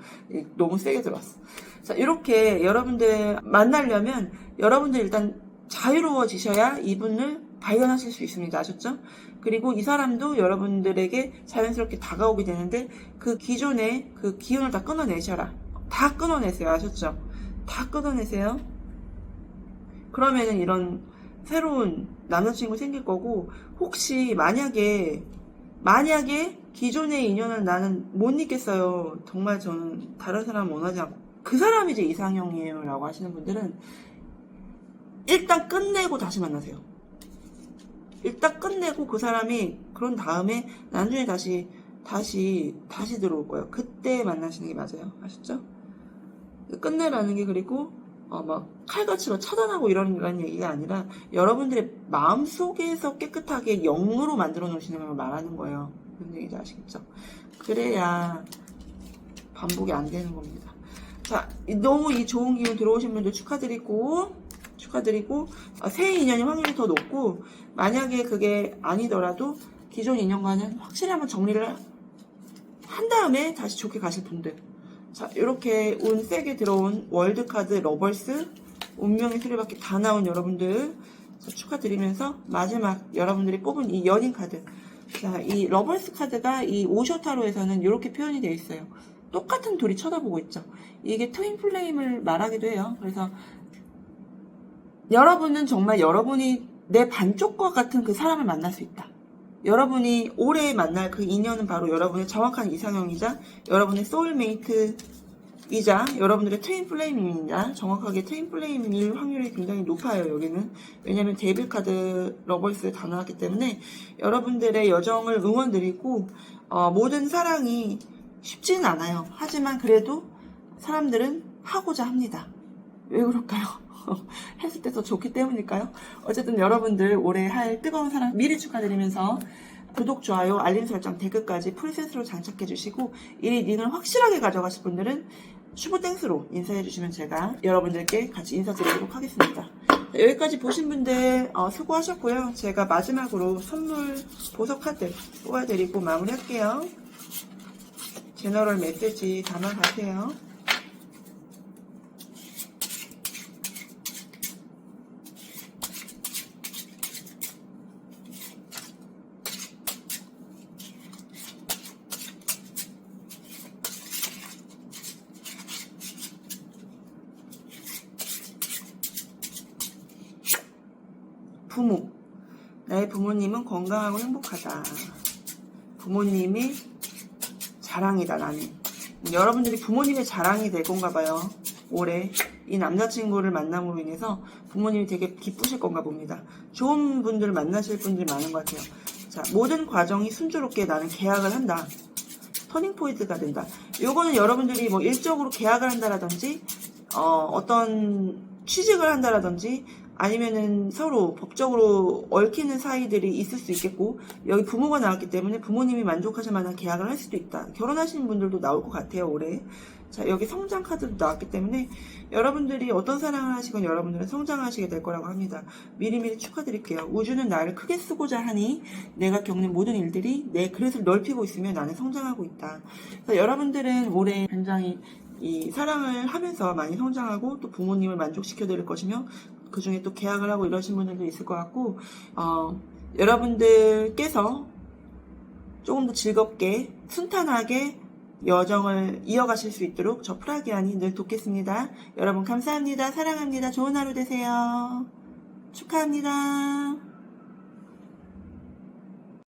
너무 세게 들어왔어. 자, 이렇게 여러분들 만나려면 여러분들 일단 자유로워지셔야 이분을 발견하실 수 있습니다. 아셨죠? 그리고 이 사람도 여러분들에게 자연스럽게 다가오게 되는데, 그 기존의 그 기운을 다 끊어내셔라. 다 끊어내세요. 아셨죠? 다 끊어내세요. 그러면은 이런 새로운 남자친구 생길 거고, 혹시 만약에 기존의 인연을 나는 못 잊겠어요. 정말 저는 다른 사람 원하지 않고 그 사람이 제 이상형이에요 라고 하시는 분들은 일단 끝내고 다시 만나세요. 일단 끝내고 그 사람이 그런 다음에 나중에 다시 들어올 거예요. 그때 만나시는 게 맞아요. 아셨죠? 끝내라는 게, 그리고 막 칼같이 막 차단하고 이런 얘기가 아니라 여러분들의 마음속에서 깨끗하게 영으로 만들어 놓으시는 걸 말하는 거예요. 무슨 얘기인지 아시겠죠? 그래야 반복이 안 되는 겁니다. 자, 너무 이 좋은 기운 들어오신 분들 축하드리고 새 인연이 확률이 더 높고, 만약에 그게 아니더라도 기존 인연과는 확실히 한번 정리를 한 다음에 다시 좋게 가실 분들. 자, 이렇게 운 세게 들어온 월드카드 러벌스, 운명의 수레바퀴 다 나온 여러분들, 자, 축하드리면서 마지막 여러분들이 뽑은 이 연인 카드. 자, 이 러벌스 카드가 이 오쇼타로에서는 이렇게 표현이 되어 있어요. 똑같은 돌이 쳐다보고 있죠. 이게 트윈 플레임을 말하기도 해요. 그래서 여러분은 정말 여러분이 내 반쪽과 같은 그 사람을 만날 수 있다. 여러분이 올해 만날 그 인연은 바로 여러분의 정확한 이상형이자 여러분의 소울메이트이자 여러분들의 트윈 플레임입니다. 정확하게 트윈 플레임일 확률이 굉장히 높아요. 여기는. 왜냐면 데빌 카드 러벌스 다 나왔기 때문에 여러분들의 여정을 응원드리고, 모든 사랑이 쉽지는 않아요. 하지만 그래도 사람들은 하고자 합니다. 왜 그럴까요? 했을 때 더 좋기 때문일까요? 어쨌든 여러분들 올해 할 뜨거운 사랑 미리 축하드리면서 구독, 좋아요, 알림 설정, 댓글까지 풀셋으로 장착해 주시고 1위 링을 확실하게 가져가실 분들은 슈퍼땡스로 인사해 주시면 제가 여러분들께 같이 인사드리도록 하겠습니다. 여기까지 보신 분들 수고하셨고요. 제가 마지막으로 선물 보석 카드 뽑아드리고 마무리할게요. 제너럴 메시지 담아가세요. 부모. 나의 부모님은 건강하고 행복하다. 부모님이 자랑이다, 나는. 여러분들이 부모님의 자랑이 될 건가 봐요. 올해 이 남자친구를 만남으로 인해서 부모님이 되게 기쁘실 건가 봅니다. 좋은 분들을 만나실 분들이 많은 것 같아요. 자, 모든 과정이 순조롭게 나는 계약을 한다. 터닝포인트가 된다. 요거는 여러분들이 뭐 일적으로 계약을 한다라든지 어떤 취직을 한다라든지 아니면은 서로 법적으로 얽히는 사이들이 있을 수 있겠고, 여기 부모가 나왔기 때문에 부모님이 만족하실 만한 계약을 할 수도 있다. 결혼하시는 분들도 나올 것 같아요, 올해. 자, 여기 성장 카드도 나왔기 때문에 여러분들이 어떤 사랑을 하시건 여러분들은 성장하시게 될 거라고 합니다. 미리미리 축하드릴게요. 우주는 나를 크게 쓰고자 하니 내가 겪는 모든 일들이 내 그릇을 넓히고 있으면 나는 성장하고 있다. 그래서 여러분들은 올해 굉장히 이 사랑을 하면서 많이 성장하고 또 부모님을 만족시켜 드릴 것이며, 그 중에 또 계약을 하고 이러신 분들도 있을 것 같고, 여러분들께서 조금 더 즐겁게 순탄하게 여정을 이어가실 수 있도록 저 프라기안이 늘 돕겠습니다. 여러분 감사합니다. 사랑합니다. 좋은 하루 되세요. 축하합니다.